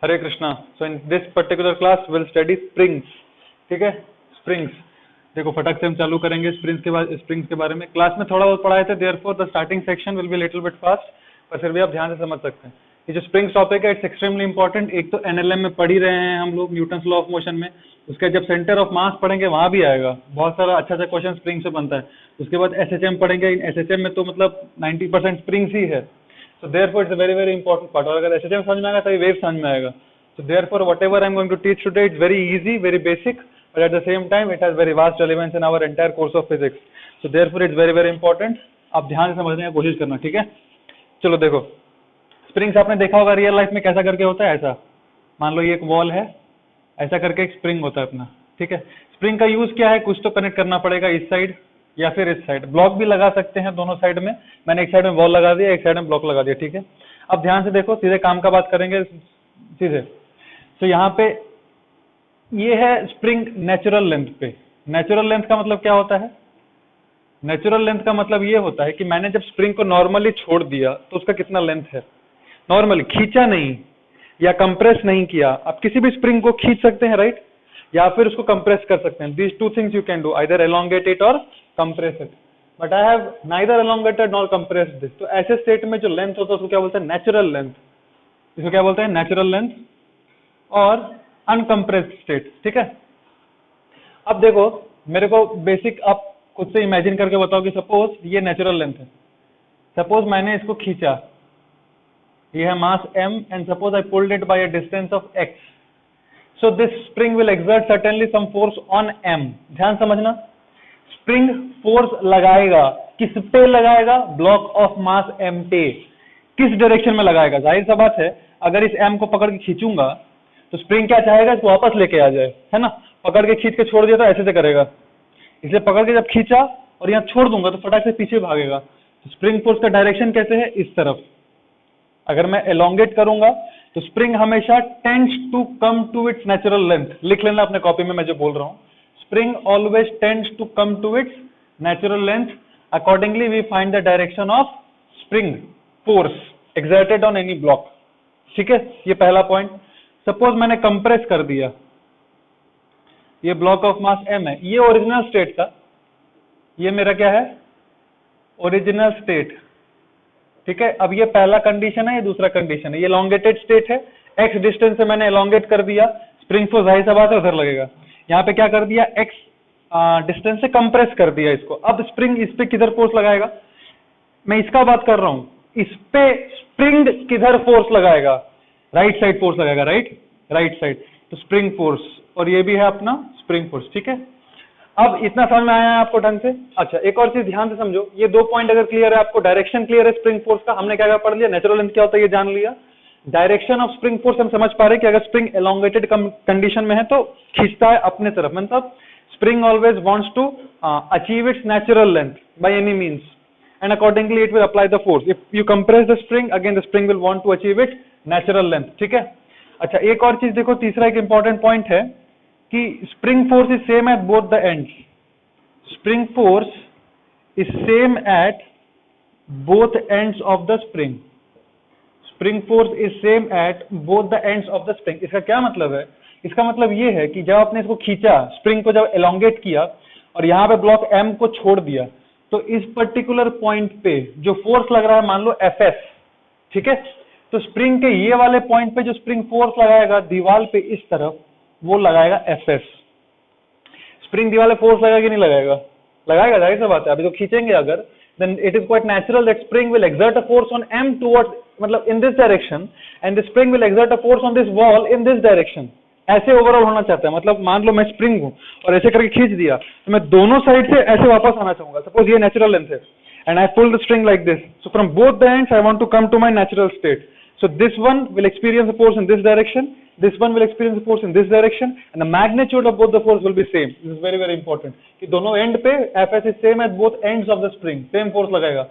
Hare Krishna. So in this particular class will study springs. ठीक है, springs. देखो फटक से हम चालू करेंगे स्प्रिंग्स के बारे में। क्लास में थोड़ा बहुत पढ़ाए थे, therefore the starting section will be little bit fast, पर फिर भी आप ध्यान से समझ सकते हैं। ये जो स्प्रिंग्स टॉपिक है इट्स एक्सट्रीमली इंपॉर्टेंट। एक तो एनएलएम में पढ़ ही रहे हैं हम लोग, न्यूटन्स लॉ ऑफ मोशन में। उसके जब सेंटर ऑफ मास पढ़ेंगे वहां भी आएगा, बहुत सारा अच्छा अच्छा क्वेश्चन स्प्रिंग से बनता है। उसके बाद एसएचएम पढ़ेंगे, एसएचएम में तो मतलब 90% स्प्रिंग्स ही है। So therefore it's a very very important part। और अगर एसएचएम समझ में आएगा तभी वेव समझ में आएगा। So therefore whatever I'm going to teach today it's very easy, very basic, but at the same time it has very vast relevance in our entire course of physics। So therefore it's very very important। आप ध्यान से समझने की कोशिश करना, ठीक है। चलो देखो, स्प्रिंग्स आपने देखा होगा रियल लाइफ में कैसा करके होता है। ऐसा मान लो ये एक वॉल है, ऐसा करके एक स्प्रिंग होता है अपना, ठीक है। स्प्रिंग का यूज क्या है, कुछ तो कनेक्ट करना पड़ेगा इस साइड या फिर इस साइड। ब्लॉक भी लगा सकते हैं दोनों साइड में। मैंने एक साइड में वॉल लगा दिया, एक साइड में ब्लॉक लगा दिया, ठीक है। अब ध्यान से देखो, सीधे काम का बात करेंगे सीधे। तो यहाँ पे ये है स्प्रिंग नेचुरल लेंथ पे। नेचुरल लेंथ का मतलब क्या होता है? नेचुरल लेंथ का मतलब ये होता है कि मैंने जब स्प्रिंग को नॉर्मली छोड़ दिया तो उसका कितना लेंथ है। नॉर्मली खींचा नहीं या कंप्रेस नहीं किया। आप किसी भी स्प्रिंग को खींच सकते हैं, राइट, या फिर उसको कंप्रेस कर सकते हैं। These two things you can do, either elongate it और compress it. But I have neither elongated nor compressed this. तो ऐसे स्टेट में जो लेंथ होता है उसको क्या बोलते हैं? Natural length. इसको क्या बोलते हैं? नेचुरल लेंथ और अनकंप्रेस्ड स्टेट, ठीक है। अब देखो, मेरे को बेसिक आप खुद से इमेजिन करके बताओ कि सपोज ये नेचुरल लेंथ है। सपोज मैंने इसको खींचा, ये है मास m and suppose I pulled it by a distance of x, so this spring will exert certainly some force on m। ध्यान समझना, स्प्रिंग फोर्स लगाएगा, किस पे लगाएगा? ब्लॉक ऑफ मास m पे। किस डायरेक्शन में लगाएगा? जाहिर सा बात है, अगर इस m को पकड़ के खींचूंगा तो स्प्रिंग क्या चाहेगा? इसको वापस लेके आ जाए, है ना। पकड़ के खींच के छोड़ दिया तो ऐसे से करेगा, इसलिए पकड़ के जब खींचा और यहाँ छोड़ दूंगा तो फटाक से पीछे भागेगा। तो स्प्रिंग फोर्स का डायरेक्शन कैसे है? इस तरफ। अगर मैं एलोंगेट करूंगा तो स्प्रिंग हमेशा tends to come to its natural length. लिख लेना अपने कॉपी में मैं जो बोल रहा हूं। Spring always tends to come to its natural length. Accordingly we find the direction of spring force exerted on any block, ठीक है। ये पहला पॉइंट। सपोज मैंने कंप्रेस कर दिया, ये ब्लॉक ऑफ मास m है, ये ओरिजिनल स्टेट था। ये मेरा क्या है? ओरिजिनल स्टेट, ठीक है। अब ये पहला कंडीशन है, ये दूसरा कंडीशन है। ये एलोंगेटेड स्टेट है, x डिस्टेंस से मैंने एलोंगेट कर दिया, स्प्रिंग फोर्स जाहिर सा बात है उधर लगेगा। यहाँ पे क्या कर दिया? x डिस्टेंस से कंप्रेस कर दिया इसको। अब स्प्रिंग इस पे किधर फोर्स लगाएगा? मैं इसका बात कर रहा हूं। इस पे स्प्रिंग किधर फोर्स लगाएगा? राइट साइड फोर्स लगाएगा, राइट साइड। तो स्प्रिंग फोर्स, और ये भी है अपना स्प्रिंग फोर्स, ठीक है। अब इतना समझ में आया है आपको ढंग से? अच्छा, एक और चीज ध्यान से समझो। ये दो पॉइंट अगर क्लियर है आपको, डायरेक्शन क्लियर है स्प्रिंग फोर्स का, हमने क्या क्या पढ़ लिया? नेचुरल लेंथ क्या होता है ये जान लिया। डायरेक्शन ऑफ स्प्रिंग फोर्स हम समझ पा रहे कि अगर स्प्रिंग एलोंगेटेड कंडीशन में है तो खींचता है अपने तरफ, मतलब spring always wants to achieve its natural length by any means, and accordingly it will apply the force. If you compress the spring, again the spring will want to achieve it natural length, ठीक है। अच्छा, एक और चीज देखो, तीसरा एक important point है कि spring force is same at both the ends. Spring force is same at both ends of the spring। Spring force is same at both the ends of the spring। इसका क्या मतलब है? इसका मतलब ये है कि जब आपने इसको खींचा, स्प्रिंग को जब एलोंगेट किया और यहाँ पे ब्लॉक m को छोड़ दिया, तो इस पर्टिकुलर पॉइंट पे जो फोर्स लग रहा है मान लो Fs, ठीक है। तो स्प्रिंग के ये वाले पॉइंट पे जो स्प्रिंग फोर्स लगाएगा दीवार पे इस तरफ, वो लगाएगा Fs। स्प्रिंग दीवार पे फोर्स लगाएगा कि नहीं लगाएगा? लगाएगा, जाहिर सा बात है। अभी तो खींचेंगे अगर, then it is quite natural that spring will exert a force on m towards, मतलब in this direction, and the spring will exert a force on this wall in this direction। ऐसे ओवरऑल होना चाहता है, मतलब मान लो मैं spring हूं और ऐसे करके खींच दिया तो मैं दोनों साइड से ऐसे वापस आना चाहूंगा। सपोज ये नेचुरल लेंथ है and I pull the string like this, so from both the ends I want to come to my natural state। So this one will experience a force in this direction, this one will experience a force in this direction, and the magnitude of both the force will be same। This is very very important कि दोनों and पे Fs is same at both ends of the spring, same force लगाएगा।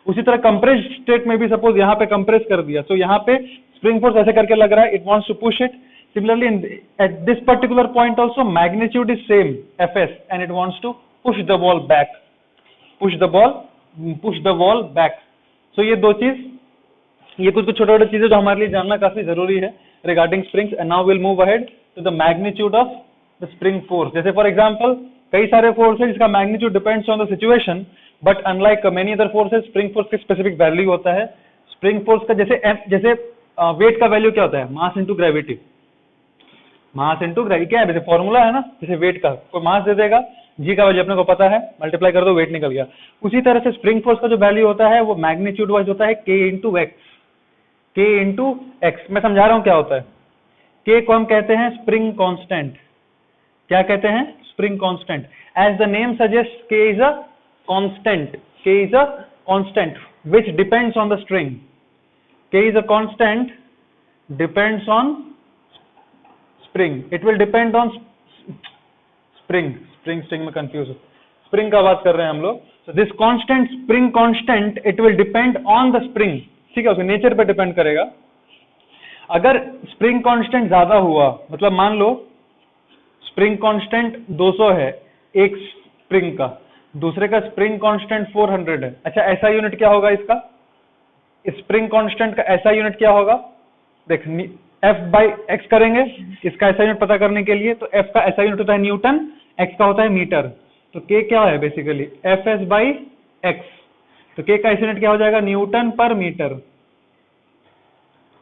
उसी तरह compress state में भी suppose यहाँ पे कंप्रेस कर दिया, तो यहाँ पे स्प्रिंग फोर्स ऐसे करके लग रहा है, it wants to push it। Similarly at this particular point also magnitude is same Fs and it wants to push the ball back, push the ball back। So ये दो चीज, ये कुछ छोटे छोटे चीजें जो हमारे लिए जानना काफी जरूरी है। regarding springs, and now we'll move ahead to the magnitude of the spring force. जैसे for example कई सारे फोर्स है जिसका magnitude depends on the situation, but unlike many other forces spring force का स्पेसिफिक वैल्यू होता है। Spring force का जैसे वेट का वैल्यू क्या होता है, mass into gravity, mass into gravity क्या है, जैसे फॉर्मूला है ना, जैसे वेट का कोई मास दे देगा, जी का वैल्यू अपने को पता है, मल्टीप्लाई कर दो वेट निकल गया। उसी तरह से स्प्रिंग फोर्स का जो वैल्यू होता है वो मैग्नीट्यूड वाइज होता है के इंटू एक्स, के इंटू एक्स। मैं समझा रहा हूं क्या होता है। के को हम कहते हैं स्प्रिंग कांस्टेंट, क्या कहते हैं, spring constant. As the name suggest K is a constant, K is a constant which depends on the string. K is a constant, depends on spring. It will depend on spring में confuse, spring का बात कर रहे हैं हम लोग। So this constant, spring constant, it will depend on the spring. ठीक है, उसके नेचर पे डिपेंड करेगा। अगर स्प्रिंग कांस्टेंट ज्यादा हुआ, मतलब मान लो स्प्रिंग कांस्टेंट 200 है एक स्प्रिंग का, दूसरे का स्प्रिंग कांस्टेंट 400 है। अच्छा, ऐसा यूनिट क्या होगा इसका, स्प्रिंग कांस्टेंट का ऐसा यूनिट क्या होगा, देख F बाई एक्स करेंगे इसका ऐसा यूनिट पता करने के लिए, तो F का ऐसा यूनिट होता है न्यूटन, X का होता है मीटर। तो K क्या है बेसिकली Fs बाई एक्स, तो K का ऐसा यूनिट क्या हो जाएगा, न्यूटन पर मीटर।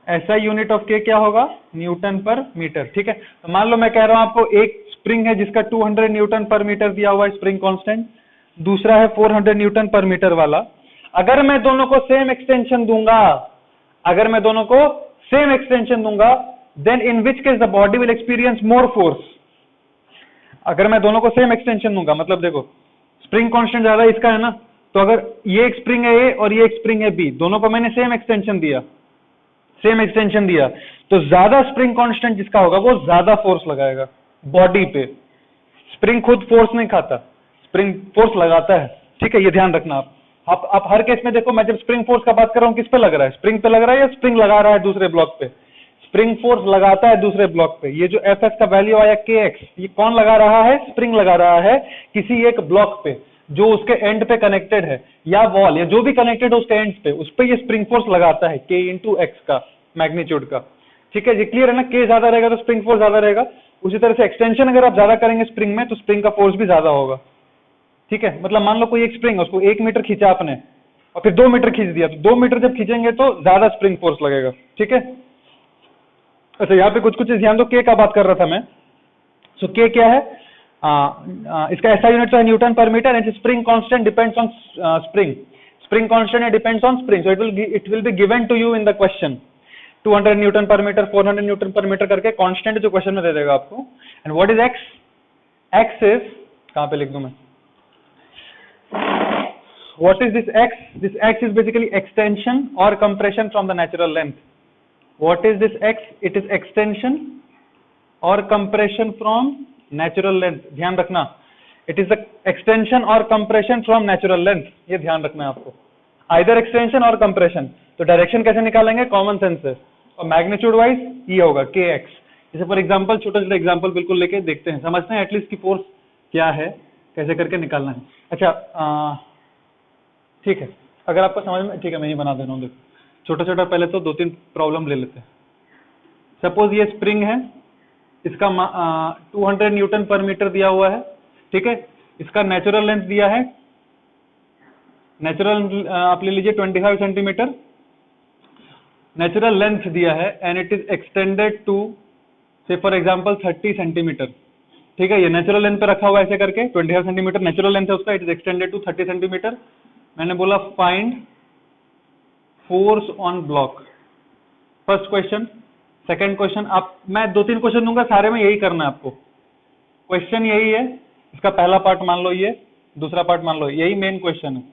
ऐसा यूनिट ऑफ K क्या होगा, न्यूटन पर मीटर। ठीक है, तो मान लो मैं कह रहा हूं आपको एक स्प्रिंग है जिसका 200 न्यूटन पर मीटर दिया हुआ है स्प्रिंग कांस्टेंट, दूसरा है 400 न्यूटन पर मीटर वाला। अगर मैं दोनों को सेम एक्सटेंशन दूंगा, अगर मैं दोनों को सेम एक्सटेंशन दूंगा, then in which case the body will experience more force. अगर मैं दोनों को सेम एक्सटेंशन दूंगा, मतलब देखो स्प्रिंग कांस्टेंट ज्यादा इसका है ना, तो अगर ये एक स्प्रिंग है ए और ये एक स्प्रिंग है बी, दोनों को मैंने सेम एक्सटेंशन दिया, सेम एक्सटेंशन दिया, तो ज्यादा स्प्रिंग कांस्टेंट जिसका होगा वो ज्यादा फोर्स लगाएगा बॉडी पे। स्प्रिंग खुद फोर्स नहीं खाता, स्प्रिंग फोर्स लगाता है। ठीक है, ये ध्यान रखना आप हर केस में देखो, मैं जब स्प्रिंग फोर्स का बात कर रहा हूं किस पे लग रहा है, स्प्रिंग पे लग रहा है या स्प्रिंग लगा रहा है दूसरे ब्लॉक पे, स्प्रिंग फोर्स लगाता है दूसरे ब्लॉक पे। ये जो Fs का वैल्यू आया kx, ये कौन लगा रहा है, स्प्रिंग लगा रहा है किसी एक ब्लॉक पे जो उसके एंड पे कनेक्टेड है, या वॉल या जो भी कनेक्टेड है उसके एंड पे, उस पे ये स्प्रिंग फोर्स लगाता है k इंटू एक्स का मैग्नीट्यूड का। ठीक है, ये क्लियर है ना, k ज्यादा रहेगा तो स्प्रिंग फोर्स ज्यादा रहेगा। उसी तरह से एक्सटेंशन अगर आप ज्यादा करेंगे स्प्रिंग में तो स्प्रिंग का फोर्स भी ज्यादा होगा। ठीक है, मतलब मान लो कोई एक स्प्रिंग है, उसको 1 मीटर खींचा आपने और फिर 2 मीटर खींच दिया, तो 2 मीटर जब खींचेंगे तो ज्यादा स्प्रिंग फोर्स लगेगा। ठीक है, अच्छा यहाँ पे कुछ ध्यान दो, के का बात कर रहा था मैं। सो के क्या है, इसका ऐसा यूनिट तो है newton per metre, and spring constant depends on spring, spring constant depends on spring, so it will be given to you in the question 200 newton per metre, 400 newton per metre करके constant जो question में दे देगा आपको। And what is X, X is, कहां पे लिख दूं मैं, what is this x, this x is basically extension or compression from the natural length. What is this x, it is extension or compression from natural length, ध्यान रखना, it is the extension or compression from natural length, ये ध्यान रखना है आपको, either extension or compression। तो direction कैसे निकालेंगे, कॉमन सेंस से, और मैग्नीट्यूड वाइज ये होगा kx। जैसे फॉर एग्जांपल छोटा छोटा एग्जांपल बिल्कुल लेके देखते हैं, समझते हैं एटलीस्ट की फोर्स क्या है, कैसे करके निकालना है। अच्छा ठीक है, अगर आपको समझ में, ठीक है मैं ये बना दे रहा हूँ, देखो छोटा छोटा पहले तो 2-3 प्रॉब्लम ले लेते हैं। सपोज ये स्प्रिंग है, इसका 200 न्यूटन पर मीटर दिया हुआ है। ठीक है, इसका नेचुरल लेंथ दिया है, नेचुरल आप ले लीजिए 25 सेंटीमीटर नेचुरल लेंथ दिया है, and it is extended to say for example 30 centimetre. ठीक है, ये नेचुरल लेंथ पे रखा हुआ है ऐसे करके, 25 सेंटीमीटर नेचुरल लेंथ है उसका, it is extended to 30 centimetre. मैंने बोला find force on block, first question. Second question, आप मैं 2-3 क्वेश्चन दूंगा, सारे में यही करना है आपको, क्वेश्चन यही है। इसका पहला पार्ट मान लो ये, दूसरा पार्ट मान लो यही मेन क्वेश्चन है,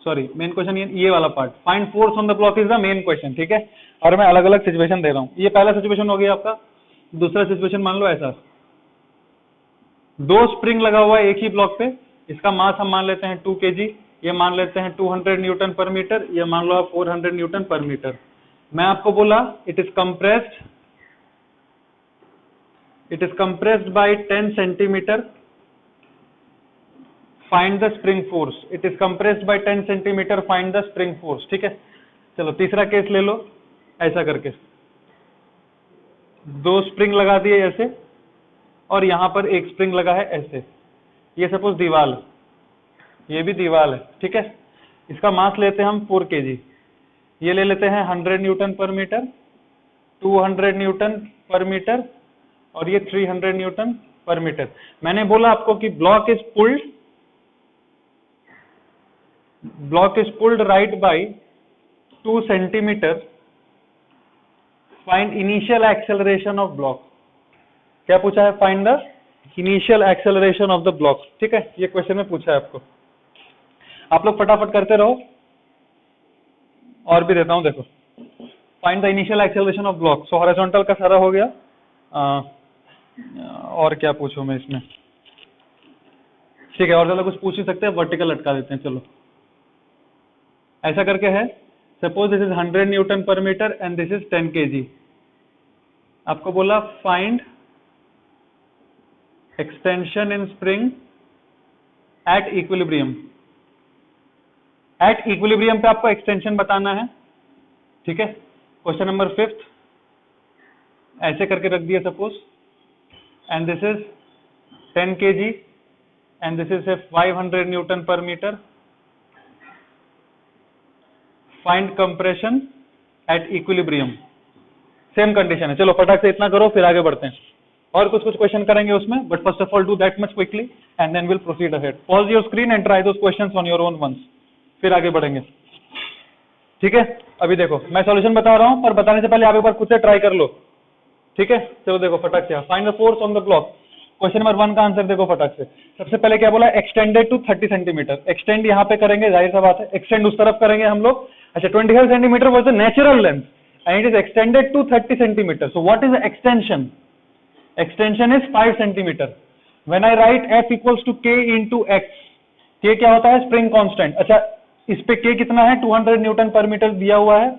सॉरी मेन क्वेश्चन ये वाला part, find force on the block is the main question. ठीक है, और मैं अलग अलग सिचुएशन दे रहा हूँ, ये पहला सिचुएशन हो गया आपका। दूसरा सिचुएशन मान लो ऐसा, 2 स्प्रिंग लगा हुआ है एक ही ब्लॉक पे, इसका मास हम मान लेते हैं 2 kg, ये मान लेते हैं 200 न्यूटन पर मीटर, ये मान लो 400 न्यूटन पर मीटर। मैं आपको बोला it is compressed by 10 centimetre, find the spring force, it is compressed by 10 centimetre, find the spring force. ठीक है, चलो तीसरा केस ले लो ऐसा करके, दो स्प्रिंग लगा दिए ऐसे, और यहां पर एक स्प्रिंग लगा है ऐसे। ये सपोज दीवार है, ये भी दीवार है, ठीक है। इसका मास लेते हैं हम 4 kg, ये ले लेते हैं 100 newton per metre, 200 newton per metre, और ये 300 न्यूटन पर मीटर। मैंने बोला आपको कि block is pulled right by 2 centimetre, find initial acceleration of block. क्या पूछा है? Find the initial acceleration of the block, ठीक है। ये क्वेश्चन में पूछा है आपको, आप लोग फटाफट करते रहो। और भी देता हूं, देखो, find the initial acceleration of block. So horizontal का सारा हो गया। और क्या पूछूं मैं इसमें? ठीक है, और ज्यादा कुछ पूछ ही सकते हैं, वर्टिकल लटका देते हैं। चलो ऐसा करके है, suppose this is 100 newton per metre and this is 10 kg। आपको बोला find extension in spring at equilibrium. At equilibrium पे आपको एक्सटेंशन बताना है, ठीक है। क्वेश्चन नंबर 5 ऐसे करके रख दिया suppose, and this is 10 kg and this is 500 newton per metre. Find compression at equilibrium. Same condition है। चलो फटाक से इतना करो, फिर आगे बढ़ते हैं। और कुछ क्वेश्चन करेंगे उसमें, but first of all do that much quickly and then will proceed ahead. Pause your screen and try those questions on your own once, फिर आगे बढ़ेंगे, ठीक है। अभी देखो मैं सॉल्यूशन बता रहा हूं, पर बताने से पहले आप एक बार खुद से ट्राई कर लो, ठीक है। चलो देखो फटाक से, find the force on the block. Question number 1 का आंसर देखो फटाक से। सबसे पहले क्या बोला? Extended to 30 centimetre. एक्सटेंड यहाँ पे करेंगे, जाहिर सा बात है, एक्सटेंड उस तरफ करेंगे हम लोग। अच्छा, 25 centimetre was the natural length and it is extended to 30 centimetre. So what is extension? Extension is 5 centimetre. When I write F equals to K into X, K क्या होता है? Spring constant. अच्छा, इस पे K कितना है? 200 newton per metre दिया हुआ है,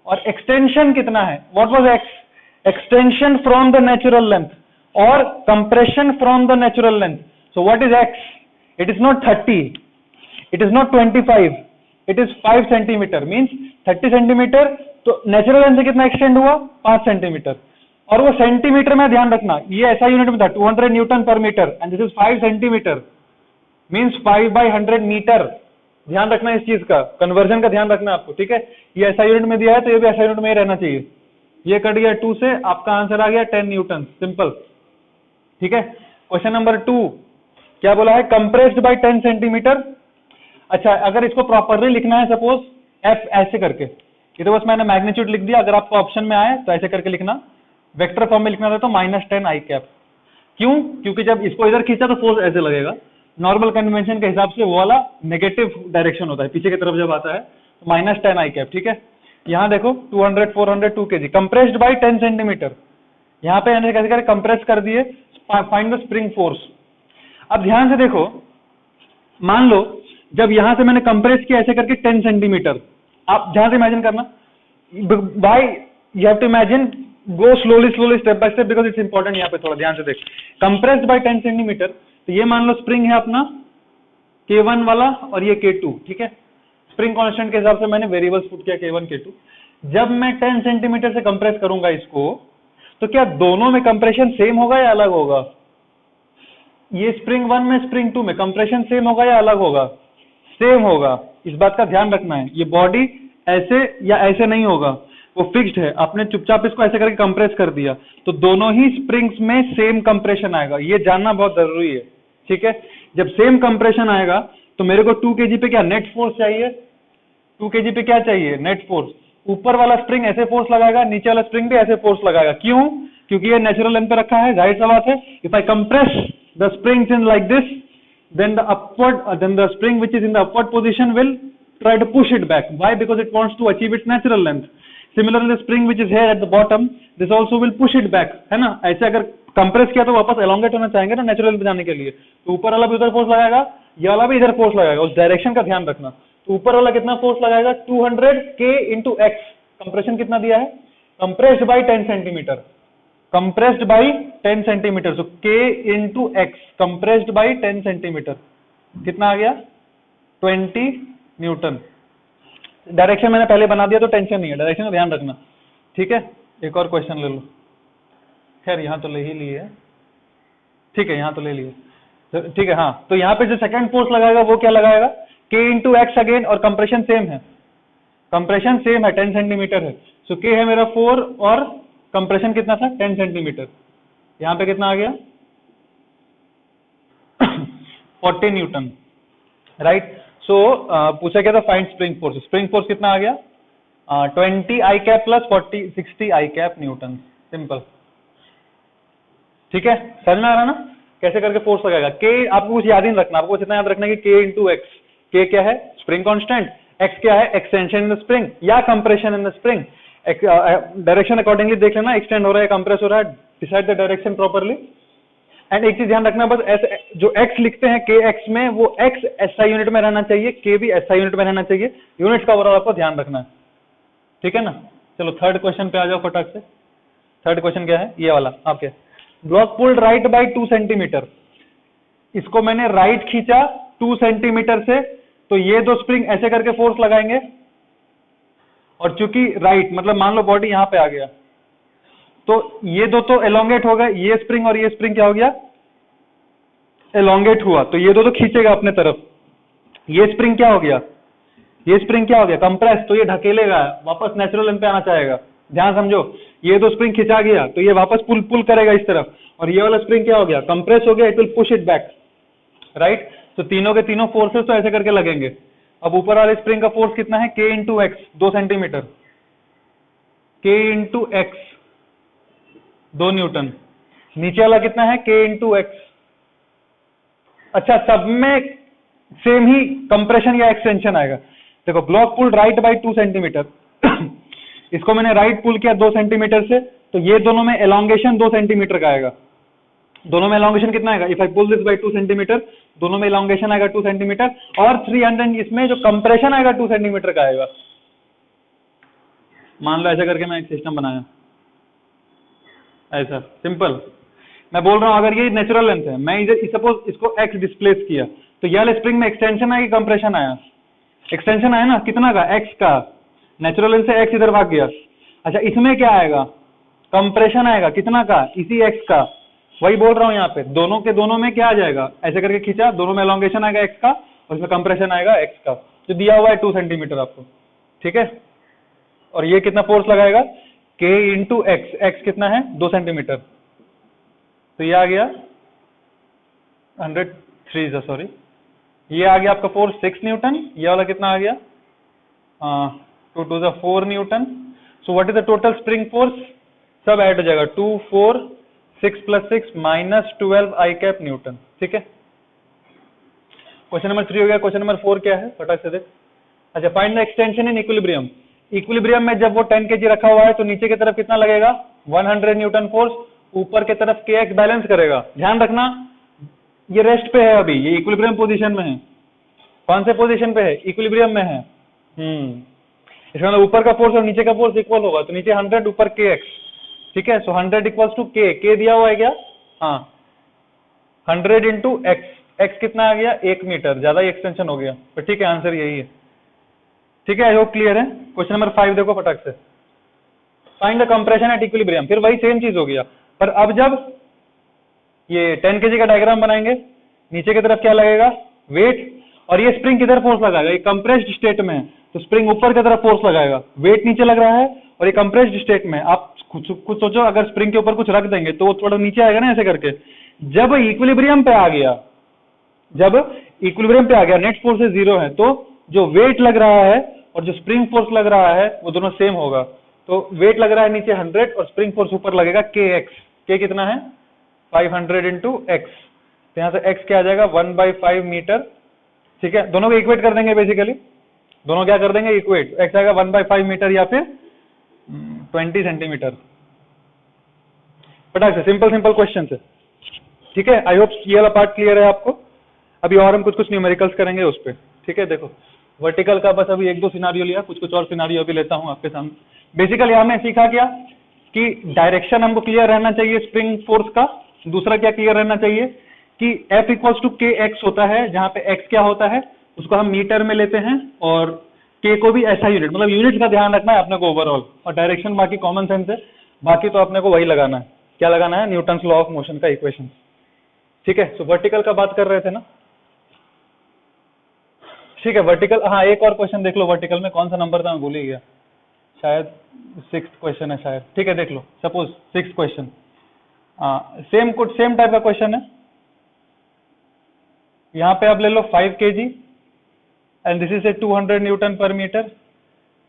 और एक्सटेंशन कितना है? What was X? Extension from the natural length और compression from the natural length. So what is X? It is not 30, it is not 25, it is 5 centimetre. Means 30 centimetre, तो natural length से कितना extend हुआ? 5 centimetre. और वो centimetre में ध्यान रखना, ये ऐसा यूनिट में था 200 newton per metre and this is 5 centimetre, means 5/100 metre. ध्यान रखना इस चीज का, कन्वर्जन का ध्यान रखना आपको, ठीक है। ये ऐसा यूनिट में दिया है तो ये भी ऐसा यूनिट में ही रहना चाहिए। ये कट गया 2 से, आपका आंसर आ गया 10 न्यूटन, सिंपल, ठीक है। क्वेश्चन नंबर 2 क्या बोला है? Compressed by 10 centimetre. अच्छा, अगर इसको प्रॉपरली लिखना है, सपोज F ऐसे करके, ये तो बस मैंने मैग्नीट्यूड लिख दिया। अगर आपको ऑप्शन में आए तो ऐसे करके लिखना, वेक्टर फॉर्म में लिखना था तो -10 I कैप। क्यों? क्योंकि जब इसको इधर खींचा तो फोर्स ऐसे लगेगा। नॉर्मल कन्वेंशन के हिसाब से वो वाला नेगेटिव डायरेक्शन होता है, पीछे की तरफ जब आता है तो -10 I कैप, ठीक है। यहाँ देखो 200, 400, 2 kg, कंप्रेस्ड बाय 10 सेंटीमीटर। यहाँ पे कैसे कैसे कंप्रेस कर दिए। Find the spring force. अब ध्यान से देखो, मान लो जब यहां से मैंने कंप्रेस किया ऐसे करके 10 सेंटीमीटर, आप ध्यान से इमेजिन करना, by you have to imagine, go slowly step by step, because it's important. यहाँ पे थोड़ा ध्यान से देख, कंप्रेस्ड बाय 10 सेंटीमीटर, तो ये मान लो स्प्रिंग है अपना K1 वाला और ये K2, ठीक है। स्प्रिंग कांस्टेंट के हिसाब से मैंने वेरिएबल्स पुट किया K1 K2। जब मैं 10 सेंटीमीटर से कंप्रेस करूंगा इसको, तो क्या दोनों में कंप्रेशन सेम होगा या अलग होगा? ये स्प्रिंग 1 में स्प्रिंग 2 में कंप्रेशन सेम होगा या अलग होगा? सेम होगा। इस बात का ध्यान रखना है। ये बॉडी ऐसे या ऐसे नहीं होगा, वो फिक्स्ड है। आपने चुपचाप इसको ऐसे करके कंप्रेस कर दिया तो दोनों ही स्प्रिंग्स में सेम कंप्रेशन आएगा, ये जानना बहुत जरूरी है, ठीक है। जब सेम कंप्रेशन आएगा तो मेरे को 2 kg पे क्या नेट फोर्स चाहिए? 2 kg पे क्या चाहिए? Net force. ऊपर वाला स्प्रिंग ऐसे फोर्स लगाएगा, नीचे वाला स्प्रिंग भी ऐसे फोर्स लगाएगा। क्यों? क्योंकि ये नेचुरल लेंथ पे रखा है, जाहिर सा बात है। If I compress the springs in like this, then the spring which is in the upward position will try to push it back. Why? Because it wants to achieve its natural length. Similarly, the spring which is here at the bottom, this also will push it back, है ना। ऐसे अगर compress किया तो वापस elongate होना चाहेंगे ना नेचुरल पे जाने के लिए, तो ऊपर वाला भी उधर फोर्स लगाएगा, ये वाला भी इधर फोर्स लगाएगा। उस डायरेक्शन का ध्यान रखना। तो ऊपर वाला कितना फोर्स लगाएगा? 200 K इंटू X। कंप्रेशन कितना दिया है? Compressed by 10 centimetre, compressed by 10 centimetre, so K into X, compressed by 10 centimetre, कितना आ गया? 20 न्यूटन। डायरेक्शन मैंने पहले बना दिया तो टेंशन नहीं है, डायरेक्शन का ध्यान रखना, ठीक है। एक और क्वेश्चन ले लो। खैर यहाँ तो ले ही लिए, ठीक है, यहाँ तो ले लिए, ठीक है। हाँ, तो यहाँ पे जो सेकंड फोर्स लगाएगा वो क्या लगाएगा, K इंटू एक्स अगेन, और कंप्रेशन सेम है, कंप्रेशन सेम है, 10 सेंटीमीटर है। सो K है मेरा 4 और कंप्रेशन कितना था, 10 सेंटीमीटर। यहाँ पे कितना आ गया 40 न्यूटन, राइट। सो पूछा क्या था, find spring force. Spring force कितना आ गया 20 आई कैप प्लस 60 आई कैप न्यूटन, सिंपल, ठीक है। समझ में आ रहा ना कैसे करके फोर्स लगाएगा। के आपको कुछ याद ही नहीं रखना, आपको कितना याद रखना है कि के इंटू एक्स, के क्या है स्प्रिंग कांस्टेंट, एक्स क्या है एक्सटेंशन इन द स्प्रिंग या compression in the spring. Direction accordingly देख लेना, एक्सटेंड हो रहा है कंप्रेस हो रहा है, decide the direction properly. And एक चीज ध्यान रखना, बस ऐसे जो एक्स लिखते हैं के एक्स में, वो एक्स एसआई यूनिट में रहना चाहिए, के भी एसआई यूनिट में रहना चाहिए, यूनिट का ओवरऑल आपको ध्यान रखना है, ठीक है ना। चलो थर्ड क्वेश्चन पे आ जाओ फटाक से। थर्ड क्वेश्चन क्या है, ये वाला आपके, block pulled right by 2 centimetre. इसको मैंने राइट खींचा 2 सेंटीमीटर से, तो ये दो स्प्रिंग ऐसे करके फोर्स लगाएंगे, और चूंकि राइट मतलब मान लो बॉडी यहां पे आ गया, तो ये दो तो एलोंगेट हो गए, ये स्प्रिंग और ये स्प्रिंग क्या हो गया एलोंगेट हुआ, तो ये दो तो खींचेगा अपने तरफ। ये स्प्रिंग क्या हो गया, ये स्प्रिंग क्या हो गया कंप्रेस, तो ये ढकेलेगा, वापस नेचुरल लेंथ पे आना चाहेगा। ध्यान समझो, ये दो स्प्रिंग खिंचा गया तो ये वापस पुल करेगा इस तरफ, और ये वाला स्प्रिंग क्या हो गया कंप्रेस हो गया, it will push it back, right. तो तीनों के तीनों फोर्सेस तो ऐसे करके लगेंगे। अब ऊपर वाले स्प्रिंग का फोर्स कितना है, के इंटू एक्स 2 सेंटीमीटर, के इंटू एक्स 2 न्यूटन। नीचे वाला कितना है, के इंटू एक्स। अच्छा, सब में सेम ही कंप्रेशन या एक्सटेंशन आएगा। देखो, block pull right by 2 centimetre, इसको मैंने राइट पुल किया 2 सेंटीमीटर से, तो ये दोनों में एलोंगेशन 2 सेंटीमीटर का आएगा। दोनों में एलोंगेशन कितना आएगा, if I pull this by 2 centimetre, दोनों में एलोंगेशन आएगा 2 सेंटीमीटर, और 300 इसमें जो कंप्रेशन आएगा 2 सेंटीमीटर का आएगा। मान लो ऐसा करके मैं एक सिस्टम बनाया, ऐसा सिंपल। मैं बोल रहा हूं अगर ये नेचुरल लेंथ है, मैं इधर सपोज इसको एक्स डिस्प्लेस किया, तो ये वाले स्प्रिंग में एक्सटेंशन आया कि कंप्रेशन आया, एक्सटेंशन आया ना, कितना का एक्स का, नेचुरल लेंथ से एक्स इधर भाग गया। अच्छा, इसमें क्या आएगा कंप्रेशन आएगा, कितना का, इसी एक्स का। वही बोल रहा हूं यहाँ पे, दोनों के दोनों में क्या आ जाएगा, ऐसे करके खींचा, दोनों में एलोंगेशन आएगा एक्स का, और इसमें कंप्रेशन आएगा एक्स का, जो दिया हुआ है 2 सेंटीमीटर आपको, ठीक है। और ये कितना फोर्स लगाएगा, के इंटू एक्स, एक्स कितना है 2 सेंटीमीटर, तो ये आ गया 103, सॉरी, ये आ गया आपका फोर्स 6 न्यूटन। ये वाला कितना आ गया 2 to the 4 Newton. So what is the total spring force, सब ऐड हो जाएगा, 2 4 6 + 6 -12 आई कैप न्यूटन, ठीक है। क्वेश्चन नंबर 3 हो गया। क्वेश्चन नंबर 4 क्या है, फटाक से देख। अच्छा, find the extension in equilibrium. Equilibrium में जब वो 10 kg रखा हुआ है, तो नीचे की तरफ कितना लगेगा 100 न्यूटन फोर्स, ऊपर की तरफ के एक्स बैलेंस करेगा। ध्यान रखना, ये रेस्ट पे है अभी, ये इक्विलिब्रियम पोजीशन में है। कौन से पोजीशन पे है, इक्विलिब्रियम में है। इसका मतलब ऊपर का फोर्स और नीचे का फोर्स इक्वल होगा, तो नीचे 100 ऊपर के एक्स, ठीक है। सो 100 इक्वल्स टू के दिया हुआ है क्या, हाँ 100 इंटू एक्स, एक्स कितना आ गया 1 मीटर, ज्यादा ही एक्सटेंशन हो गया, तो ठीक है आंसर यही है, ठीक है। आई होप क्लियर है। क्वेश्चन नंबर 5 देखो फटाक से, find the compression at equilibrium. फिर वही सेम चीज हो गया, पर अब जब ये 10 kg का डायग्राम बनाएंगे, नीचे की तरफ क्या लगेगा वेट, और ये स्प्रिंग किधर फोर्स लगाएगा, ये कंप्रेस्ड स्टेट में है, तो स्प्रिंग ऊपर की तरफ फोर्स लगाएगा, वेट नीचे लग रहा है, और ये कंप्रेस्ड स्टेट में। आप कुछ सोचो, अगर स्प्रिंग के ऊपर कुछ रख देंगे तो वो थोड़ा नीचे आएगा ना ऐसे करके। जब इक्विलिब्रियम पे आ गया, जब इक्विलिब्रियम पे आ गया, नेट फोर्स 0 है, तो जो वेट लग रहा है और जो स्प्रिंग फोर्स लग रहा है वो दोनों सेम होगा। तो वेट लग रहा है नीचे 100 और स्प्रिंग फोर्स ऊपर लगेगा के एक्स। के कितना है 500 इंटू एक्स, तो यहाँ से एक्स क्या आ जाएगा 1/5 मीटर, ठीक है। दोनों को इक्वेट कर देंगे, बेसिकली दोनों क्या कर देंगे इक्वेट, एक्स आएगा 1/5 मीटर या फिर 20 सेंटीमीटर। फटाक से सिंपल क्वेश्चन है, ठीक है। आई होप ये वाला पार्ट क्लियर है आपको। अभी और हम कुछ न्यूमेरिकल्स करेंगे उस पर, ठीक है। देखो, वर्टिकल का बस अभी 1-2 सिनारियो लिया, कुछ और सिनारियो अभी लेता हूं आपके सामने। बेसिकली हमने सीखा क्या कि डायरेक्शन हमको क्लियर रहना चाहिए स्प्रिंग फोर्स का। दूसरा क्या क्लियर रहना चाहिए कि F equals to K x होता है, जहां पे x क्या होता है उसको हम मीटर में लेते हैं, और k को भी ऐसा यूनिट, मतलब यूनिट का ध्यान रखना है अपने को ओवरऑल, और डायरेक्शन बाकी कॉमन सेंस है, बाकी तो अपने को वही लगाना है, क्या लगाना है, न्यूटन्स लॉ ऑफ मोशन का इक्वेशन। ठीक है, सो वर्टिकल का बात कर रहे थे ना। ठीक है, वर्टिकल, हाँ एक और क्वेश्चन देख लो, वर्टिकल में कौन सा नंबर था मैं भूल ही गया, शायद 6th क्वेश्चन है शायद। ठीक है, देख लो, suppose 6th question, same type का क्वेश्चन है। यहाँ पे आप ले लो 5 kg and this is a 200 newton per metre.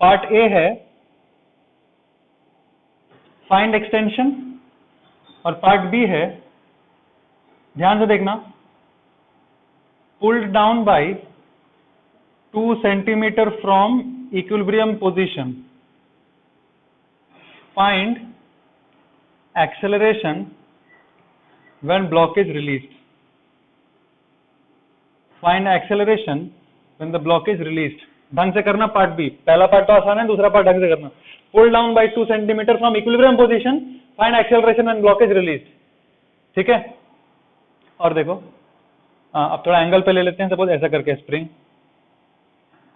Part A है फाइंड एक्सटेंशन और पार्ट बी है, ध्यान से देखना, pulled down by 2 centimetre from equilibrium position, find acceleration when block is released. Find acceleration when the block is released. ढंग से करना part B, पहला पार्ट तो आसान है, दूसरा पार्ट ढंग से करना। Pull down by 2 centimetre from equilibrium position, find acceleration when block is released. ठीक है, और देखो अब थोड़ा एंगल पे ले लेते हैं, सपोज ऐसा करके स्प्रिंग,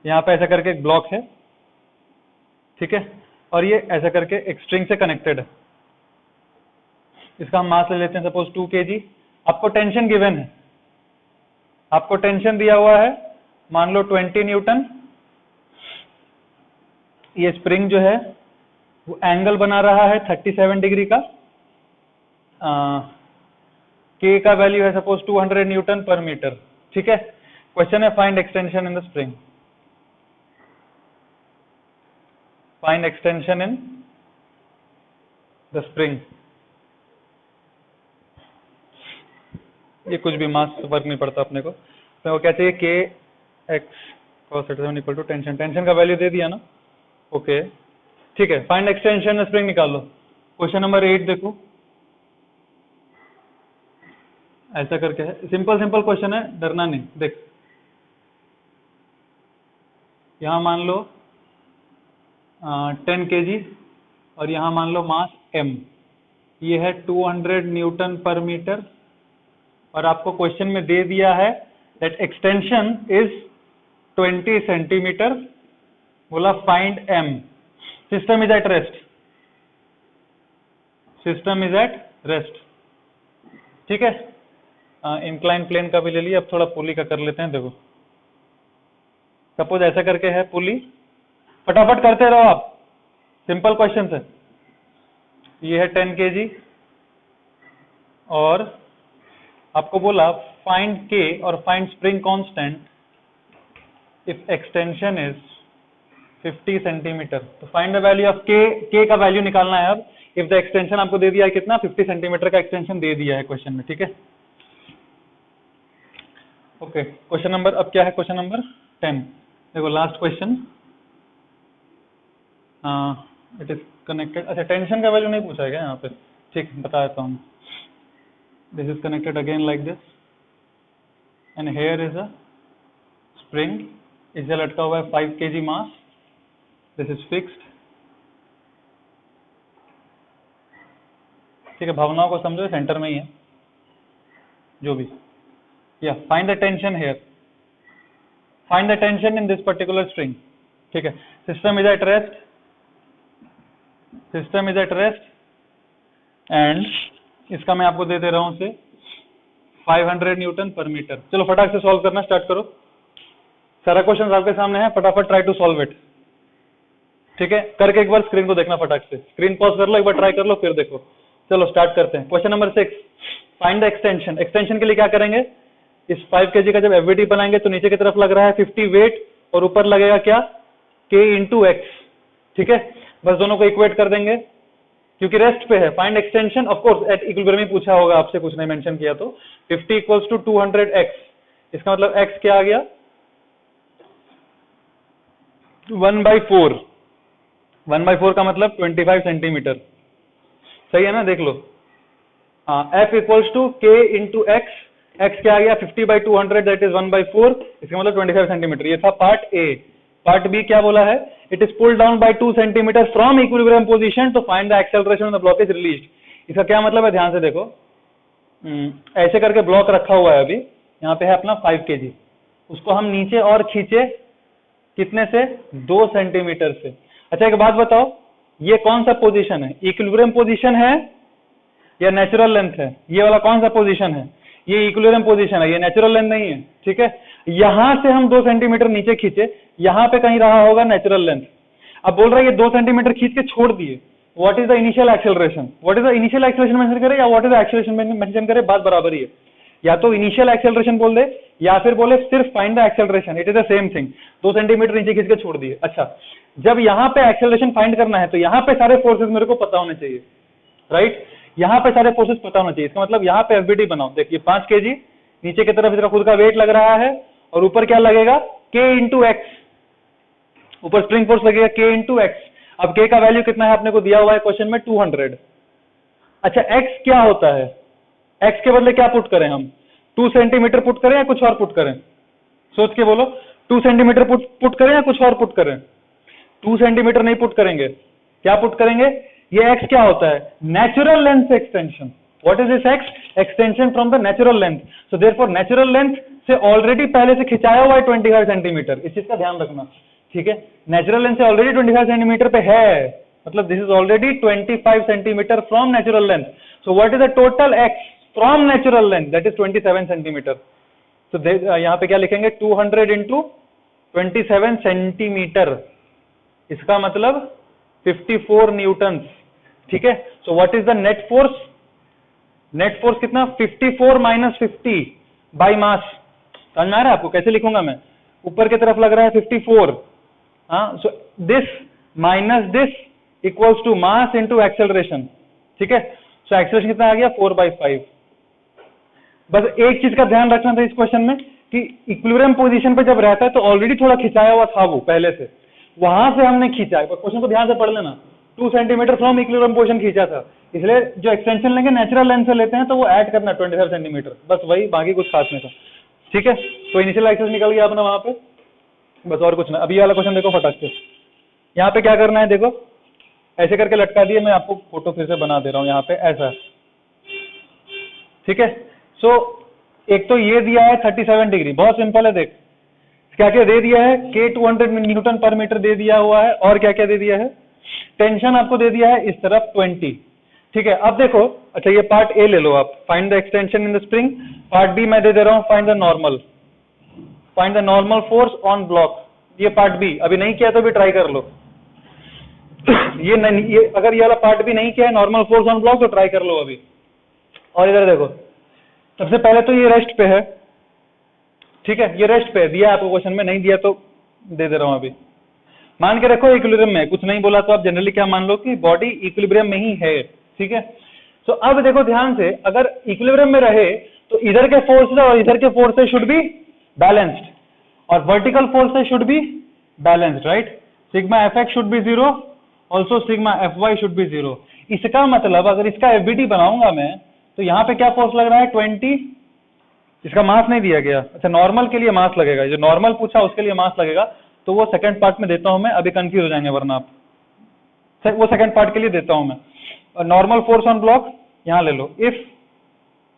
यहाँ पे ऐसा करके एक ब्लॉक है, ठीक है, और ये ऐसा करके एक स्ट्रिंग से कनेक्टेड है। इसका हम मास ले लेते हैं सपोज 2 kg। आपको टेंशन गिवन है, आपको टेंशन दिया हुआ है, मान लो 20 न्यूटन। ये स्प्रिंग जो है वो एंगल बना रहा है 37 डिग्री का। के का वैल्यू है सपोज 200 न्यूटन पर मीटर। ठीक है, क्वेश्चन है find extension in the spring. Find extension in the spring. ये कुछ भी मास से फर्क नहीं पड़ता अपने को, तो वो क्या चाहिए, K X cos 37 equal to tension. Tension का वैल्यू दे दिया ना, ओके ठीक है। फाइंड एक्सटेंशन स्प्रिंग निकाल लो। क्वेश्चन नंबर 8 देखो, ऐसा करके है, सिंपल क्वेश्चन है, डरना नहीं। देख यहां मान लो 10 kg और यहां मान लो मास m, ये है 200 न्यूटन पर मीटर, और आपको क्वेश्चन में दे दिया है दैट एक्सटेंशन इज 20 सेंटीमीटर। बोला find m, system is at rest, system is at rest. ठीक है, इंक्लाइन प्लेन का भी ले लिया, अब थोड़ा पुली का कर लेते हैं। देखो सपोज ऐसा करके है पुली, फटाफट करते रहो आप, सिंपल क्वेश्चन है। ये है 10 kg और आपको बोला फाइंड के और find spring constant if extension is 50 centimetre. तो फाइंड द वैल्यू ऑफ के का वैल्यू निकालना है। अब इफ द एक्सटेंशन आपको दे दिया है कितना, 50 सेंटीमीटर का एक्सटेंशन दे दिया है क्वेश्चन में। ठीक है, ओके क्वेश्चन नंबर, अब क्या है क्वेश्चन नंबर 10। देखो last question, it is connected. अच्छा टेंशन का वैल्यू नहीं पूछा है क्या यहाँ पे, ठीक बता देता हूँ। This is connected again like this and here is a spring, इसे लटका हुआ है 5 kg mass, this is fixed. ठीक है, भावनाओं को समझो, सेंटर में ही है जो भी। या find the tension here, find the tension in this particular string. ठीक है, system is at rest, system is at rest and इसका मैं आपको दे रहा हूं से 500 न्यूटन पर मीटर। चलो फटाक से सॉल्व करना स्टार्ट करो, सारा क्वेश्चन आपके सामने है, फटाफट ट्राई टू सॉल्व इट। ठीक है, करके एक बार स्क्रीन को देखना, फटाक से स्क्रीन पॉज कर लो, एक बार ट्राई कर लो, फिर देखो। चलो स्टार्ट करते हैं। Question number 6, find the extension. Extension के लिए क्या करेंगे, इस 5 kg का जब एफवीटी बनाएंगे तो नीचे की तरफ लग रहा है 50 वेट और ऊपर लगेगा क्या, k इंटू एक्स। ठीक है, बस दोनों को इक्वेट कर देंगे क्योंकि रेस्ट पे है। Find extension, of course at equilibrium में पूछा होगा आपसे, कुछ नहीं मेंशन किया तो 50 इक्वल्स टू 200x, इसका मतलब x क्या आ गया 1/4। 1/4 का मतलब 25 सेंटीमीटर, सही है ना, देख लो। F equals to k into X, X क्या आ गया 50/200 दैट इज 1/4, इसका मतलब 25 सेंटीमीटर। ये था पार्ट ए। पार्ट बी क्या बोला है, it is pulled down by 2 centimetre from equilibrium position to find the acceleration when the block is released. इसका क्या मतलब है, ध्यान से देखो, ऐसे करके ब्लॉक रखा हुआ है, अभी यहाँ पे है अपना 5 kg, उसको हम नीचे और खींचे कितने से, 2 सेंटीमीटर से। अच्छा एक बात बताओ, ये कौन सा पोजीशन है, इक्विलिब्रियम पोजीशन है या नेचुरल लेंथ है, ये वाला कौन सा पोजीशन है, ये इक्विलिब्रियम पोजीशन है, ये नेचुरल लेंथ नहीं है, ठीक है। यहां से हम 2 सेंटीमीटर नीचे खींचे, यहां पे कहीं रहा होगा नेचुरल लेंथ। अब बोल रहा है ये 2 सेंटीमीटर खींच के छोड़ दिए, what is the initial acceleration, what is the initial acceleration mention करे या what is the acceleration mention करे, बात बराबर ही है। या तो इनिशियल एक्सेलरेशन बोल दे या फिर बोले सिर्फ find the acceleration, it is the same thing. 2 centimetre नीचे खींच के छोड़ दिए। अच्छा, जब यहाँ पे एक्सेलरेशन फाइंड करना है तो यहाँ पे सारे फोर्सेस मेरे को पता होने चाहिए, राइट। यहाँ पे सारे फोर्सेस पता होना चाहिए। इसका मतलब यहाँ पे एफबीटी बनाओ, देखिए 5 kg नीचे की तरफ इसका खुद का वेट लग रहा है और ऊपर क्या लगेगा, k इंटू एक्स, ऊपर स्प्रिंग फोर्स लगेगा k इंटू एक्स। अब k का वैल्यू कितना है आपने को दिया हुआ है क्वेश्चन में, 200। अच्छा, x क्या होता है, x के बदले क्या पुट करें हम, 2 सेंटीमीटर पुट करें या कुछ और पुट करें, सोच के बोलो। 2 सेंटीमीटर पुट करें या कुछ और पुट करें, 2 सेंटीमीटर नहीं पुट करेंगे, क्या पुट करेंगे, ये x क्या होता है, natural length extension. What is this x, extension from the natural length. So therefore natural length से ऑलरेडी पहले से खिंचाया हुआ है 25 सेंटीमीटर, इस चीज का ध्यान रखना, ठीक है। नेचुरल लेंथ से ऑलरेडी 25 सेंटीमीटर पे है, मतलब this is already 25 centimetre from natural length. So what is the total x from natural length, that is 27 centimetre. तो यहाँ पे क्या लिखेंगे, 200 इंटू 27 सेंटीमीटर, इसका मतलब 54 न्यूटन, ठीक है। सो what is the net force, net force कितना, 54 माइनस 50 बाई मास। समझ में आ रहा है आपको, कैसे लिखूंगा मैं, ऊपर की तरफ लग रहा है 54, हाँ, so this minus this equals to mass into acceleration, ठीक है। सो एक्सेलरेशन कितना आ गया, 4/5। बस एक चीज का ध्यान रखना था इस क्वेश्चन में कि इक्विलिब्रियम पोजीशन पे जब रहता है तो ऑलरेडी थोड़ा खिंचाया हुआ था वो पहले से, वहां से हमने खींचा है। क्वेश्चन को ध्यान से पढ़ लेना, 2 सेंटीमीटर फ्रॉम इक्विलिब्रियम पोजीशन खींचा था, इसलिए जो एक्सटेंशन लेंगे नेचुरल लेंथ से लेते हैं तो वो ऐड करना 25 सेंटीमीटर, बस वही, बाकी कुछ खास नहीं था, ठीक है। तो इनिशियल एक्सेस निकल गया अपना वहां पे, बस और कुछ ना। अभी वाला क्वेश्चन देखो फटाक से, यहाँ पे क्या करना है, देखो ऐसे करके लटका दिए, मैं आपको फोटो फिर से बना दे रहा हूँ यहाँ पे, ऐसा, ठीक है। सो एक तो ये दिया है 37 डिग्री, बहुत सिंपल है, देख क्या क्या दे दिया है, k 200 न्यूटन पर मीटर दे दिया हुआ है, और क्या क्या दे दिया है, टेंशन आपको दे दिया है इस तरफ 20, ठीक है। अब देखो, अच्छा ये पार्ट ए ले लो आप, find the extension in the spring. Part B मैं दे दे रहा हूँ, find the normal force on block. ये पार्ट बी अभी नहीं किया तो भी ट्राई कर लो ये अगर ये वाला पार्ट भी नहीं किया है, नॉर्मल फोर्स ऑन ब्लॉक, तो ट्राई कर लो अभी। और इधर देखो, सबसे पहले तो ये रेस्ट पे है, ठीक है, ये रेस्ट पे है, दिया आपको क्वेश्चन में, नहीं दिया तो दे दे रहा हूं अभी। मान के रखो इक्विलिब्रियम में, कुछ नहीं बोला तो आप जनरली क्या मान लो कि बॉडी इक्विलिब्रियम में ही है, ठीक है। तो अब देखो ध्यान से, अगर इक्विलिब्रियम में रहे तो इधर के फोर्सेस और इधर के फोर्सेस शुड बी बैलेंस्ड, और vertical forces should be balanced, right. Sigma F x should be 0, also sigma F why should be 0। इसका मतलब अगर इसका एफबीटी बनाऊंगा मैं, तो यहाँ पे क्या फोर्स लग रहा है, 20, इसका मास नहीं दिया गया, अच्छा नॉर्मल के लिए मास लगेगा, जो नॉर्मल पूछा उसके लिए मास लगेगा, तो वो सेकंड पार्ट में देता हूं मैं, अभी कंफ्यूज हो जाएंगे वरना आप, वो सेकंड पार्ट के लिए देता हूं मैं। नॉर्मल फोर्स ऑन ब्लॉक यहां ले लो, if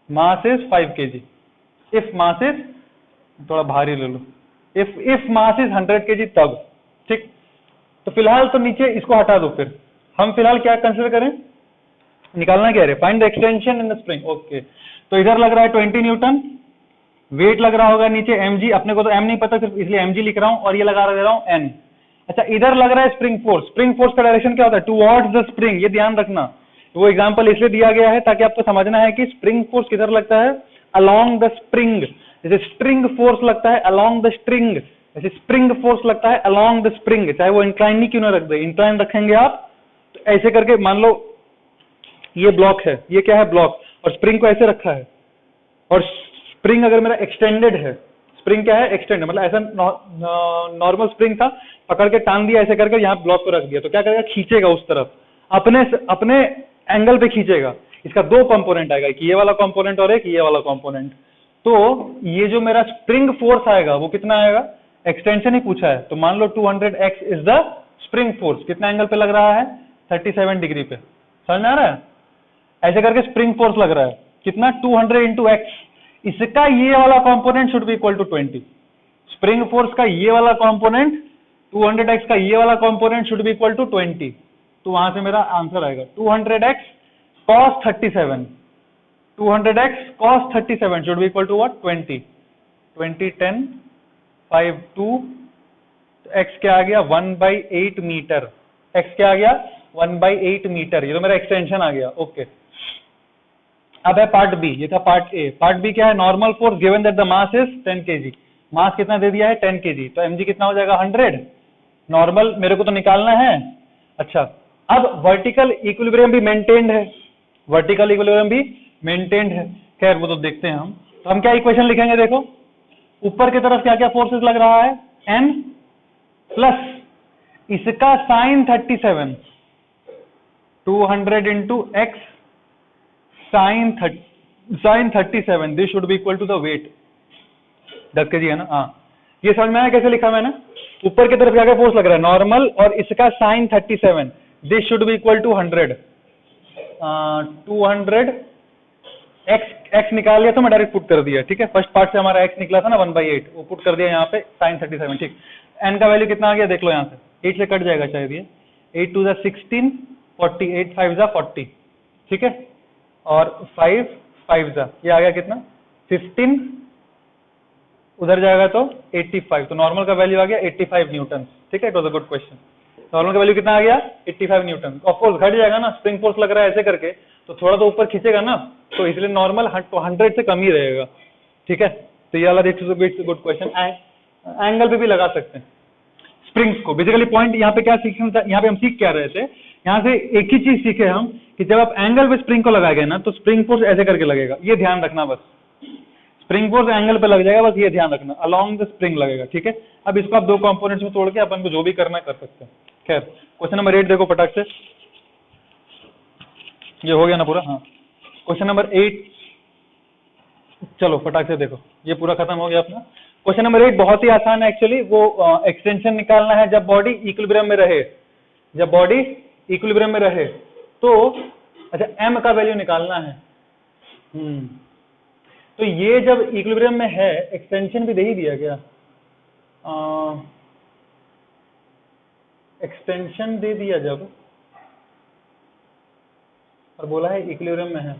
mass is 5 kg, if mass is, थोड़ा भारी ले लो, इफ मास इज 100 kg तब, ठीक। तो फिलहाल तो नीचे इसको हटा दो, फिर हम फिलहाल क्या कंसिडर करें, निकालना क्या है, find the extension in the spring, okay. तो इधर लग रहा है 20 न्यूटन, वेट लग रहा होगा नीचे mg, अपने को तो m नहीं पता सिर्फ इसलिए mg लिख रहा हूं, और ये लगा दे रहा हूं n। अच्छा, इधर लग रहा है स्प्रिंग फोर्स का डायरेक्शन क्या होता है, टुवर्ड्स द स्प्रिंग, ये ध्यान रखना। वो एग्जांपल इसलिए दिया गया है ताकि आपको समझना है कि स्प्रिंग फोर्स किधर लगता है, अलोंग द स्प्रिंग। जैसे स्प्रिंग फोर्स लगता है अलोंग द स्ट्रिंग, जैसे स्प्रिंग फोर्स लगता है अलोंग द स्प्रिंग, चाहे वो इंक्लाइन ही क्यों ना रख दे, इंक्लाइन रखेंगे आप तो ऐसे करके, मान लो ये ब्लॉक है, ये क्या है ब्लॉक, और स्प्रिंग को ऐसे रखा है, और स्प्रिंग अगर मेरा एक्सटेंडेड है, स्प्रिंग क्या है, एक्सटेंडेड, मतलब ऐसा नॉर्मल स्प्रिंग था, पकड़ के टांग दिया ऐसे करके, यहाँ ब्लॉक को रख दिया, तो क्या करेगा, खींचेगा उस तरफ, अपने एंगल पे खींचेगा। इसका 2 कंपोनेंट आएगा, एक ये वाला कंपोनेंट और एक ये वाला कंपोनेंट। तो ये जो मेरा स्प्रिंग फोर्स आएगा वो कितना आएगा, एक्सटेंशन ही पूछा है, तो मान लो 200x is the spring force, कितना एंगल पे लग रहा है, 37 डिग्री पे, समझ में आ रहा है। ऐसे करके स्प्रिंग फोर्स लग रहा है, कितना, 200 इंटू एक्स, इसका ये वाला component should be equal to 20, spring force का ये वाला कंपोनेंट 200x का ये वाला component should be equal to 20, तो वहां से मेरा आंसर आएगा 200x cos 37, 200x cos 37 should be equal to what? 20, 20, 10, 5, 2, x क्या आ गया 1/8 मीटर, x क्या आ गया 1/8 मीटर, ये तो मेरा एक्सटेंशन आ गया। ओके, अब है पार्ट बी, ये था पार्ट ए। पार्ट बी क्या है? Normal force given that the mass is 10 kg, मास कितना दे दिया है 10 kg, तो mg कितना हो जाएगा 100, नॉर्मल मेरे को तो निकालना है। अच्छा, अब वर्टिकल इक्विलिब्रियम भी मेंटेन्ड है, वर्टिकल इक्विलिब्रियम भी मेंटेन्ड है, खैर वो तो देखते हैं हम। तो हम क्या इक्वेशन लिखेंगे, देखो ऊपर की तरफ क्या क्या फोर्सेस लग रहा है, n प्लस इसका sine 37, 200 into X sine 37, this should be equal to the weight, 10 kg है ना। हाँ, ये समझ में आया कैसे लिखा मैंने? ऊपर की तरफ क्या क्या फोर्स लग रहा है, नॉर्मल, और इसका sine 37, this should be equal to 100, 200 x निकाल लिया तो मैं डायरेक्ट पुट कर दिया, ठीक है। फर्स्ट पार्ट से हमारा x निकला था ना 1/8, वो पुट कर दिया यहाँ पे साइन 37, ठीक। n का वैल्यू कितना आ गया देख लो, यहाँ से 8 से कट जाएगा शायद ये, 8 2 16, 40, 8 5 40, ठीक है, और 5 5 ये आ गया कितना 15, उधर जाएगा तो 85, तो नॉर्मल का वैल्यू आ गया 85 न्यूटन, ठीक है। It was a good question. Normal का वैल्यू कितना आ गया 85 न्यूटन। ऑफ कोर्स घट जाएगा ना, स्प्रिंग फोर्स लग रहा है ऐसे करके, तो थोड़ा तो ऊपर खींचेगा ना, तो इसलिए नॉर्मल 100 से कम ही रहेगा, ठीक है। तो ये वाला इट्स गुड क्वेश्चन। एंगल पे भी लगा सकते हैं स्प्रिंग्स को। बेसिकली पॉइंट यहाँ पे क्या सीखे, यहाँ पे हम सीख क्या रहे थे, यहाँ से एक ही चीज सीखे हम कि जब आप एंगल पे स्प्रिंग को लगाएंगे ना, तो स्प्रिंग फोर्स ऐसे करके लगेगा, ये ध्यान रखना बस। स्प्रिंग फोर्स एंगल पे लग जाएगा, बस ये ध्यान रखना, अलोंग द स्प्रिंग लगेगा, ठीक है। अब इसको आप दो कंपोनेंट्स में तोड़ के अपन को जो भी करना है कर सकते हैं। खैर, क्वेश्चन नंबर 8 देखो फटाक से, ये हो गया ना पूरा? हाँ, क्वेश्चन नंबर 8, चलो फटाक से देखो, ये पूरा खत्म हो गया अपना। क्वेश्चन नंबर 8 बहुत ही आसान है एक्चुअली, वो एक्सटेंशन निकालना है जब बॉडी इक्विलिब्रियम में रहे, जब बॉडी इक्विलिब्रियम में रहे तो, अच्छा m का वैल्यू निकालना है। तो ये जब इक्विलिब्रियम में है, एक्सटेंशन भी दे ही दिया गया, एक्सटेंशन दे दिया जब, और बोला है इक्विलिब्रियम में है।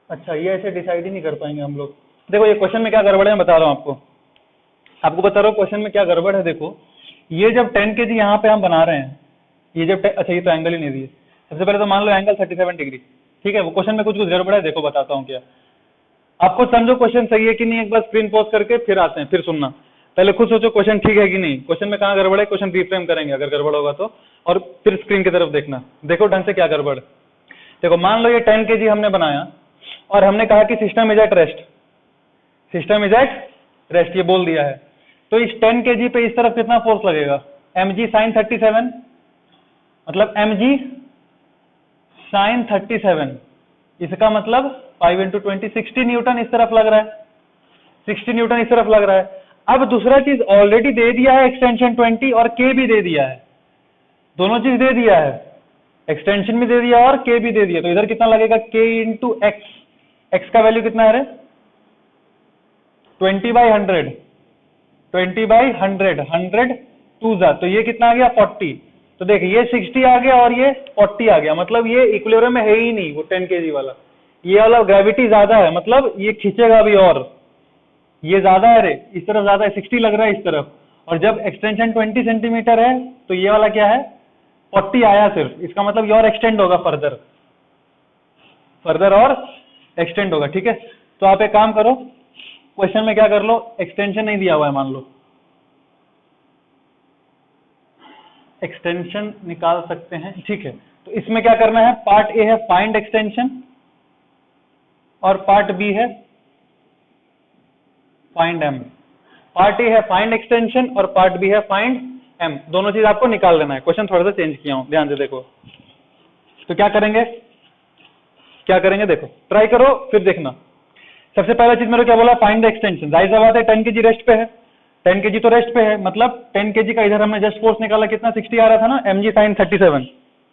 अच्छा, ये ऐसे डिसाइड ही नहीं कर पाएंगे हम लोग। देखो ये क्वेश्चन में क्या गड़बड़ है, बता रहा हूं आपको बता रहा हूँ क्वेश्चन में क्या गड़बड़ है। देखो ये जब 10 kg यहाँ पे हम बना रहे हैं, ये जब अच्छा ये तो एंगल ही नहीं दिए। सबसे पहले तो मान लो एंगल 37 डिग्री, ठीक है। वो क्वेश्चन में कुछ गड़बड़ है, देखो बताता हूँ क्या। आपको समझो क्वेश्चन सही है कि नहीं, एक बार स्क्रीन पॉज करके फिर आते हैं, फिर सुनना। पहले खुद सोचो क्वेश्चन ठीक है कि नहीं, क्वेश्चन में कहाँ गड़बड़ है, क्वेश्चन रिफ्रेम करेंगे अगर गड़बड़ होगा तो, और फिर स्क्रीन की तरफ देखना, देखो ढंग से क्या गड़बड़ है। देखो मान लो ये 10 kg हमने बनाया और हमने कहा कि system is at rest, system is at rest, ये बोल दिया है। तो इस 10 kg पे इस तरफ कितना फोर्स लगेगा, mg sin 37, मतलब mg sin 37, इसका मतलब 5 × 20 60 न्यूटन इस तरफ लग रहा है, 60 न्यूटन इस तरफ लग रहा है। अब दूसरा चीज ऑलरेडी दे दिया है एक्सटेंशन 20 और k भी दे दिया है, दोनों चीज दे दिया है, एक्सटेंशन भी दे दिया और k भी दे दिया। तो इधर कितना लगेगा k × x, x का वैल्यू कितना है रे 20/100, 20/100, 100 2 जा, तो ये कितना आ गया 40। तो देख ये 60 आ गया और ये 40 आ गया, मतलब ये इक्विलिब्रियम में है ही नहीं वो 10 kg वाला। ये वाला ग्रेविटी ज्यादा है, मतलब ये खींचेगा भी, और ये ज्यादा है रे, इस तरफ ज्यादा है, 60 लग रहा है इस तरफ, और जब एक्सटेंशन 20 सेंटीमीटर है तो ये वाला क्या है 40 आया सिर्फ, इसका मतलब ये और एक्सटेंड होगा फर्दर, फर्दर और एक्सटेंड होगा, ठीक है। तो आप एक काम करो, क्वेश्चन में क्या कर लो, एक्सटेंशन नहीं दिया हुआ है मान लो, एक्सटेंशन निकाल सकते हैं, ठीक है। तो इसमें क्या करना है, पार्ट ए है फाइंड एक्सटेंशन और पार्ट बी है फाइंड एम। पार्ट ए है फाइंड एक्सटेंशन और पार्ट बी है फाइंड एम, दोनों चीज आपको निकाल लेना है। क्वेश्चन थोड़ा सा चेंज किया हूं, ध्यान से देखो। तो क्या करेंगे, क्या करेंगे देखो, ट्राई करो फिर देखना। सबसे पहला चीज मेरे क्या बोला, फाइंड द एक्सटेंशन। जाहिर सी बात है 10 kg रेस्ट पे है, 10 kg तो रेस्ट पे है, मतलब 10 kg का इधर हमने जस्ट फोर्स निकाला, कितना 60 आ रहा था ना, mg sin 37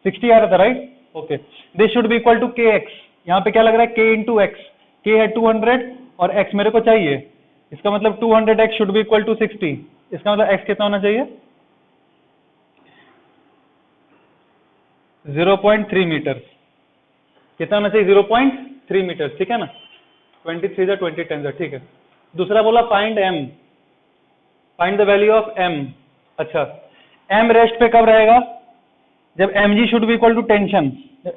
60 आ रहा था, right. Okay, this should be equal to kx, यहाँ पे क्या लग रहा है k × x, k है 200 और x मेरे को चाहिए, इसका मतलब 200x should be equal to 60, इसका मतलब x कितना होना चाहिए 0.3 मीटर। कितना होना चाहिए? 0.3 मीटर, ठीक है ना। 23 जा 20 10 जा, ठीक है। दूसरा बोला find m, find the value of m। अच्छा, m रेस्ट पे कब रहेगा? जब mg should be equal to tension,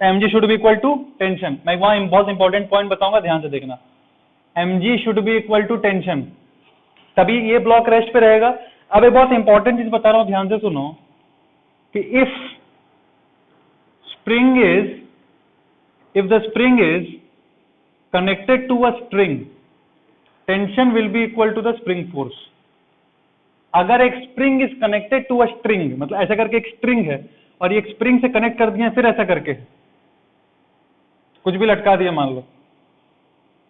mg should be equal to tension. मैं वहां बहुत इंपॉर्टेंट पॉइंट बताऊंगा, ध्यान से देखना। mg should be equal to tension, तभी ये ब्लॉक रेस्ट पे रहेगा। अब एक बहुत इंपॉर्टेंट चीज बता रहा हूं, ध्यान से सुनो कि if the spring is connected to a string, tension will be equal to the spring force। अगर एक spring is connected to a string, मतलब ऐसा करके एक स्ट्रिंग है और ये एक स्प्रिंग से कनेक्ट कर दिया, फिर ऐसा करके कुछ भी लटका दिया मान लो,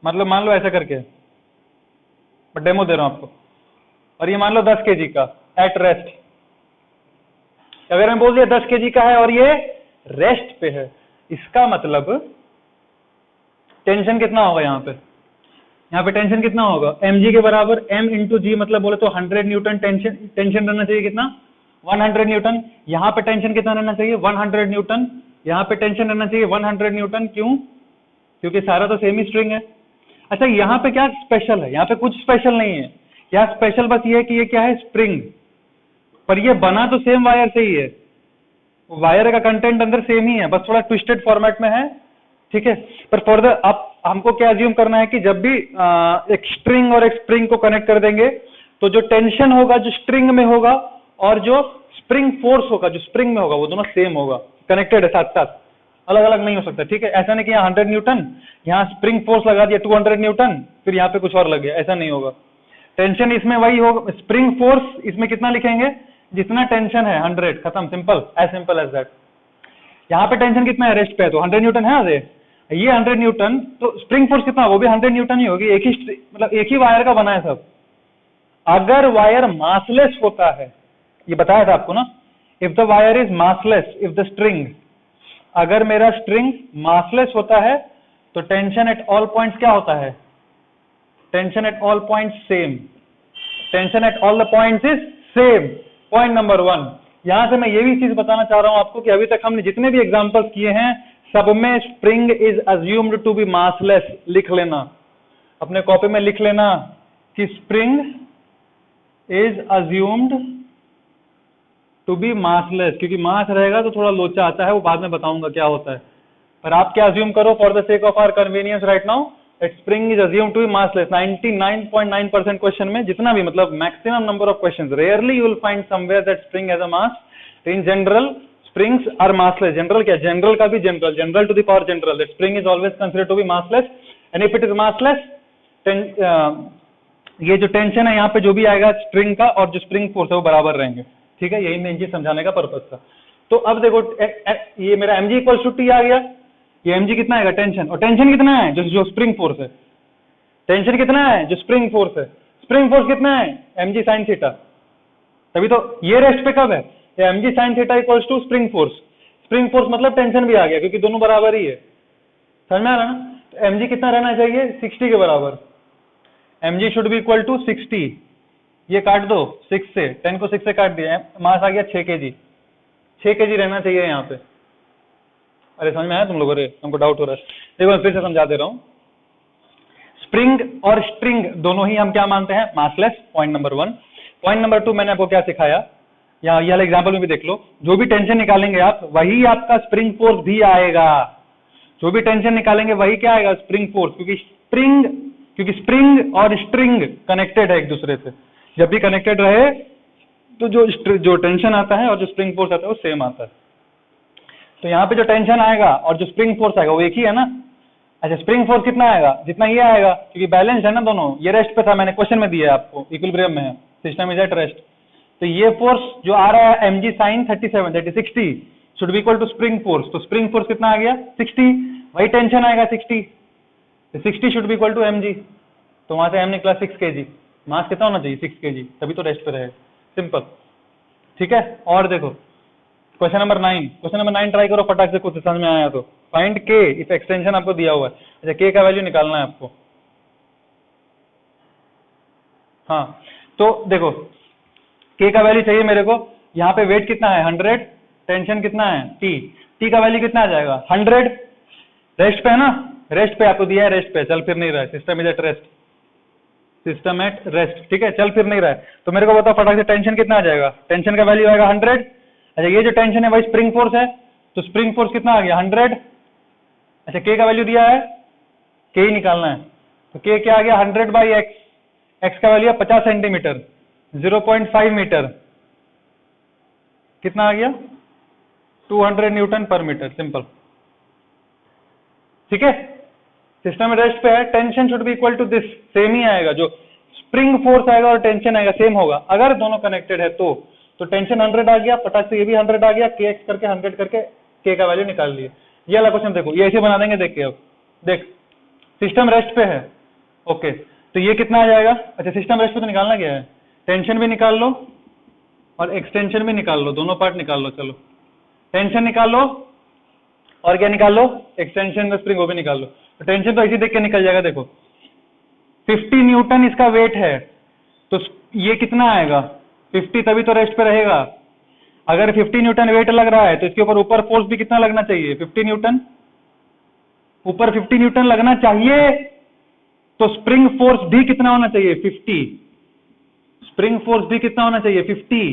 मतलब मान लो ऐसा करके, मैं डेमो दे रहा हूं आपको, और ये मान लो 10 kg का एट रेस्ट। अगर मैं बोल दिया 10 kg का है और ये रेस्ट पे है, इसका मतलब टेंशन कितना होगा? यहाँ पे टेंशन कितना होगा? mg के बराबर m इंटू जी, मतलब बोले तो 100 न्यूटन टेंशन रहना चाहिए। कितना? 100 न्यूटन। यहाँ पे टेंशन कितना रहना चाहिए? 100 न्यूटन। यहाँ पे टेंशन रहना चाहिए 100 न्यूटन। क्यों? क्योंकि सारा तो सेम ही स्ट्रिंग है। अच्छा, यहाँ पे क्या स्पेशल है? यहाँ पे कुछ स्पेशल नहीं है। यहाँ स्पेशल बस ये है कि ये क्या है? स्प्रिंग। पर ये बना तो सेम वायर से ही है, वायर का कंटेंट अंदर सेम ही है, बस थोड़ा ट्विस्टेड फॉर्मेट में है, ठीक है। पर फर्दर अब हमको क्या अज्यूम करना है कि जब भी एक स्ट्रिंग और एक स्प्रिंग को कनेक्ट कर देंगे तो जो टेंशन होगा जो स्ट्रिंग में होगा और जो स्प्रिंग फोर्स होगा जो स्प्रिंग में होगा, वो दोनों सेम होगा, कनेक्टेड है साथ साथ, अलग अलग नहीं हो सकता, ठीक है। ऐसा नहीं कि यहाँ 100 न्यूटन, यहाँ स्प्रिंग फोर्स लगा दिया 200 न्यूटन, फिर यहाँ पे कुछ और लग गया, ऐसा नहीं होगा। टेंशन इसमें वही होगा, स्प्रिंग फोर्स इसमें कितना लिखेंगे? जितना टेंशन है 100, खत्म, सिंपल एज दैट। यहाँ पे टेंशन कितना है? रेस्ट पे है तो 100 न्यूटन है। आगे ये 100 न्यूटन, तो स्प्रिंग फोर्स कितना? वो भी 100 न्यूटन ही होगी। एक ही मतलब एक ही वायर का बना है सब। अगर वायर मासलेस होता है, ये बताया था आपको ना, if the wire is massless, if the string, अगर मेरा स्ट्रिंग मासलेस होता है तो टेंशन एट ऑल पॉइंट्स क्या होता है? Tension at all points same. Tension at all the points is same, point number 1। यहां से मैं ये भी चीज बताना चाह रहा हूं आपको कि अभी तक हमने जितने भी एग्जांपल्स किए हैं सब में spring is assumed to be massless. लिख लेना, अपने कॉपी में लिख लेना कि spring is assumed to be massless, क्योंकि मास रहेगा तो थोड़ा लोचा आता है, वो बाद में बताऊंगा क्या होता है। पर आप क्या अज्यूम करो for the sake of our convenience right now, that spring is assumed to be massless. 99.9% question में, जितना भी मतलब maximum number of questions, rarely you will find somewhere that spring has a mass. In general springs are massless। General क्या? General का भी general to the power general, that spring is always considered to be massless, and if it is massless, ये जो tension है यहाँ पे जो भी आएगा स्ट्रिंग का और जो स्प्रिंग फोर्स है वो बराबर रहेंगे, ठीक है। यही मेन चीज समझाने का पर्पस था। तो अब देखो ये मेरा mg इक्वल टू टी आ गया। ये mg कितना आएगा? टेंशन। और टेंशन कितना है? जो स्प्रिंग फोर्स है। टेंशन कितना है? जो स्प्रिंग फोर्स है। स्प्रिंग फोर्स कितना है? mg sine theta. तभी तो ये रेस्ट पे कब है? mg sin theta equals to spring force. Spring force मतलब टेंशन भी आ गया, क्योंकि दोनों बराबर ही है। समझ में आ रहा ना? तो mg कितना रहना चाहिए? 60 के बराबर। mg should be equal to 60। ये काट दो 6 से, 10 को 6 से काट दिया, मास आ गया 6 kg। 6 kg रहना चाहिए यहाँ पे। अरे समझ में आया तुम लोगों को? हमको डाउट हो रहा है, देखो मैं फिर से समझा दे रहा हूँ। स्प्रिंग और स्ट्रिंग दोनों ही हम क्या मानते हैं? Massless, point number 1। Point number 2 मैंने आपको क्या सिखाया, या ये वाला एग्जाम्पल में भी देख लो, जो भी टेंशन निकालेंगे आप वही आपका स्प्रिंग फोर्स भी आएगा। जो भी टेंशन निकालेंगे वही क्या आएगा? Spring force. क्योंकि स्प्रिंग और स्ट्रिंग कनेक्टेड है एक दूसरे से। जब भी कनेक्टेड रहे तो जो टेंशन आता है और जो स्प्रिंग फोर्स आता है वो सेम आता है। तो यहाँ पे जो टेंशन आएगा और जो स्प्रिंग फोर्स आएगा वो एक ही है ना। अच्छा, स्प्रिंग फोर्स कितना आएगा? जितना ये आएगा, क्योंकि बैलेंस है ना दोनों। ये रेस्ट पे था, मैंने क्वेश्चन में दिया है आपको, इक्विलिब्रियम में है, सिस्टम इज एट रेस्ट। तो ये फोर्स जो आ रहा है mg sin 37 that is 60 should be equal to spring force. तो स्प्रिंग फोर्स कितना आ गया? 60। वही टेंशन आएगा 60, तो 60 should be equal to mg। तो वहां से m निकला 6 kg। मास कितना होना चाहिए? 6 kg, तभी तो रेस्ट पे रहेगा। सिंपल, ठीक है। और देखो question number 9। Question number 9 try करो फटाक से, कुछ समझ में आया तो। फाइंड k इफ एक्सटेंशन आपको दिया हुआ है। अच्छा, k का वैल्यू निकालना है आपको। हाँ, तो देखो k का वैल्यू चाहिए मेरे को। यहाँ पे वेट कितना है? 100, टेंशन कितना है? t। टी का वैल्यू कितना आ जाएगा 100, रेस्ट पे है ना, रेस्ट पे आपको दिया है, रेस्ट पे चल फिर नहीं रहा है, system is at rest, system at rest, ठीक है, चल फिर नहीं रहा है। तो मेरे को बताओ फटाक से टेंशन कितना आ जाएगा, टेंशन का वैल्यू आएगा 100। अच्छा ये जो टेंशन है वही स्प्रिंग फोर्स है, तो स्प्रिंग फोर्स कितना आ गया 100। अच्छा के का वैल्यू दिया है, के ही निकालना है, तो के क्या आ गया 100 बाई एक्स, एक्स का वैल्यू है 50 सेंटीमीटर, 0.5 मीटर, कितना आ गया 200 न्यूटन पर मीटर, सिंपल, ठीक है। सिस्टम रेस्ट पे है, tension should be equal to this, same ही आएगा, जो स्प्रिंग फोर्स आएगा और टेंशन आएगा सेम होगा, अगर दोनों कनेक्टेड है तो टेंशन 100 आ गया, फटाक से ये भी 100 आ गया, के एक्स करके 100 करके के का वैल्यू निकाल लिए। ये वाला क्वेश्चन देखो, ये ऐसे बना देंगे, देख के अब देख सिस्टम रेस्ट पे है, ओके, तो ये कितना आ जाएगा। अच्छा सिस्टम रेस्ट पे तो निकालना क्या है, टेंशन भी निकाल लो और एक्सटेंशन भी निकाल लो, दोनों पार्ट निकाल लो, चलो टेंशन निकाल लो और क्या निकाल लो, एक्सटेंशन में स्प्रिंग वो भी निकाल लो। तो टेंशन तो ऐसे देख के निकल जाएगा, देखो 50 न्यूटन इसका वेट है, तो ये कितना आएगा 50, तभी तो रेस्ट पे रहेगा। अगर 50 न्यूटन वेट लग रहा है तो इसके ऊपर फोर्स भी कितना लगना चाहिए 50 न्यूटन, ऊपर 50 न्यूटन लगना चाहिए, तो स्प्रिंग फोर्स भी कितना होना चाहिए 50, स्प्रिंग फोर्स भी कितना होना चाहिए 50।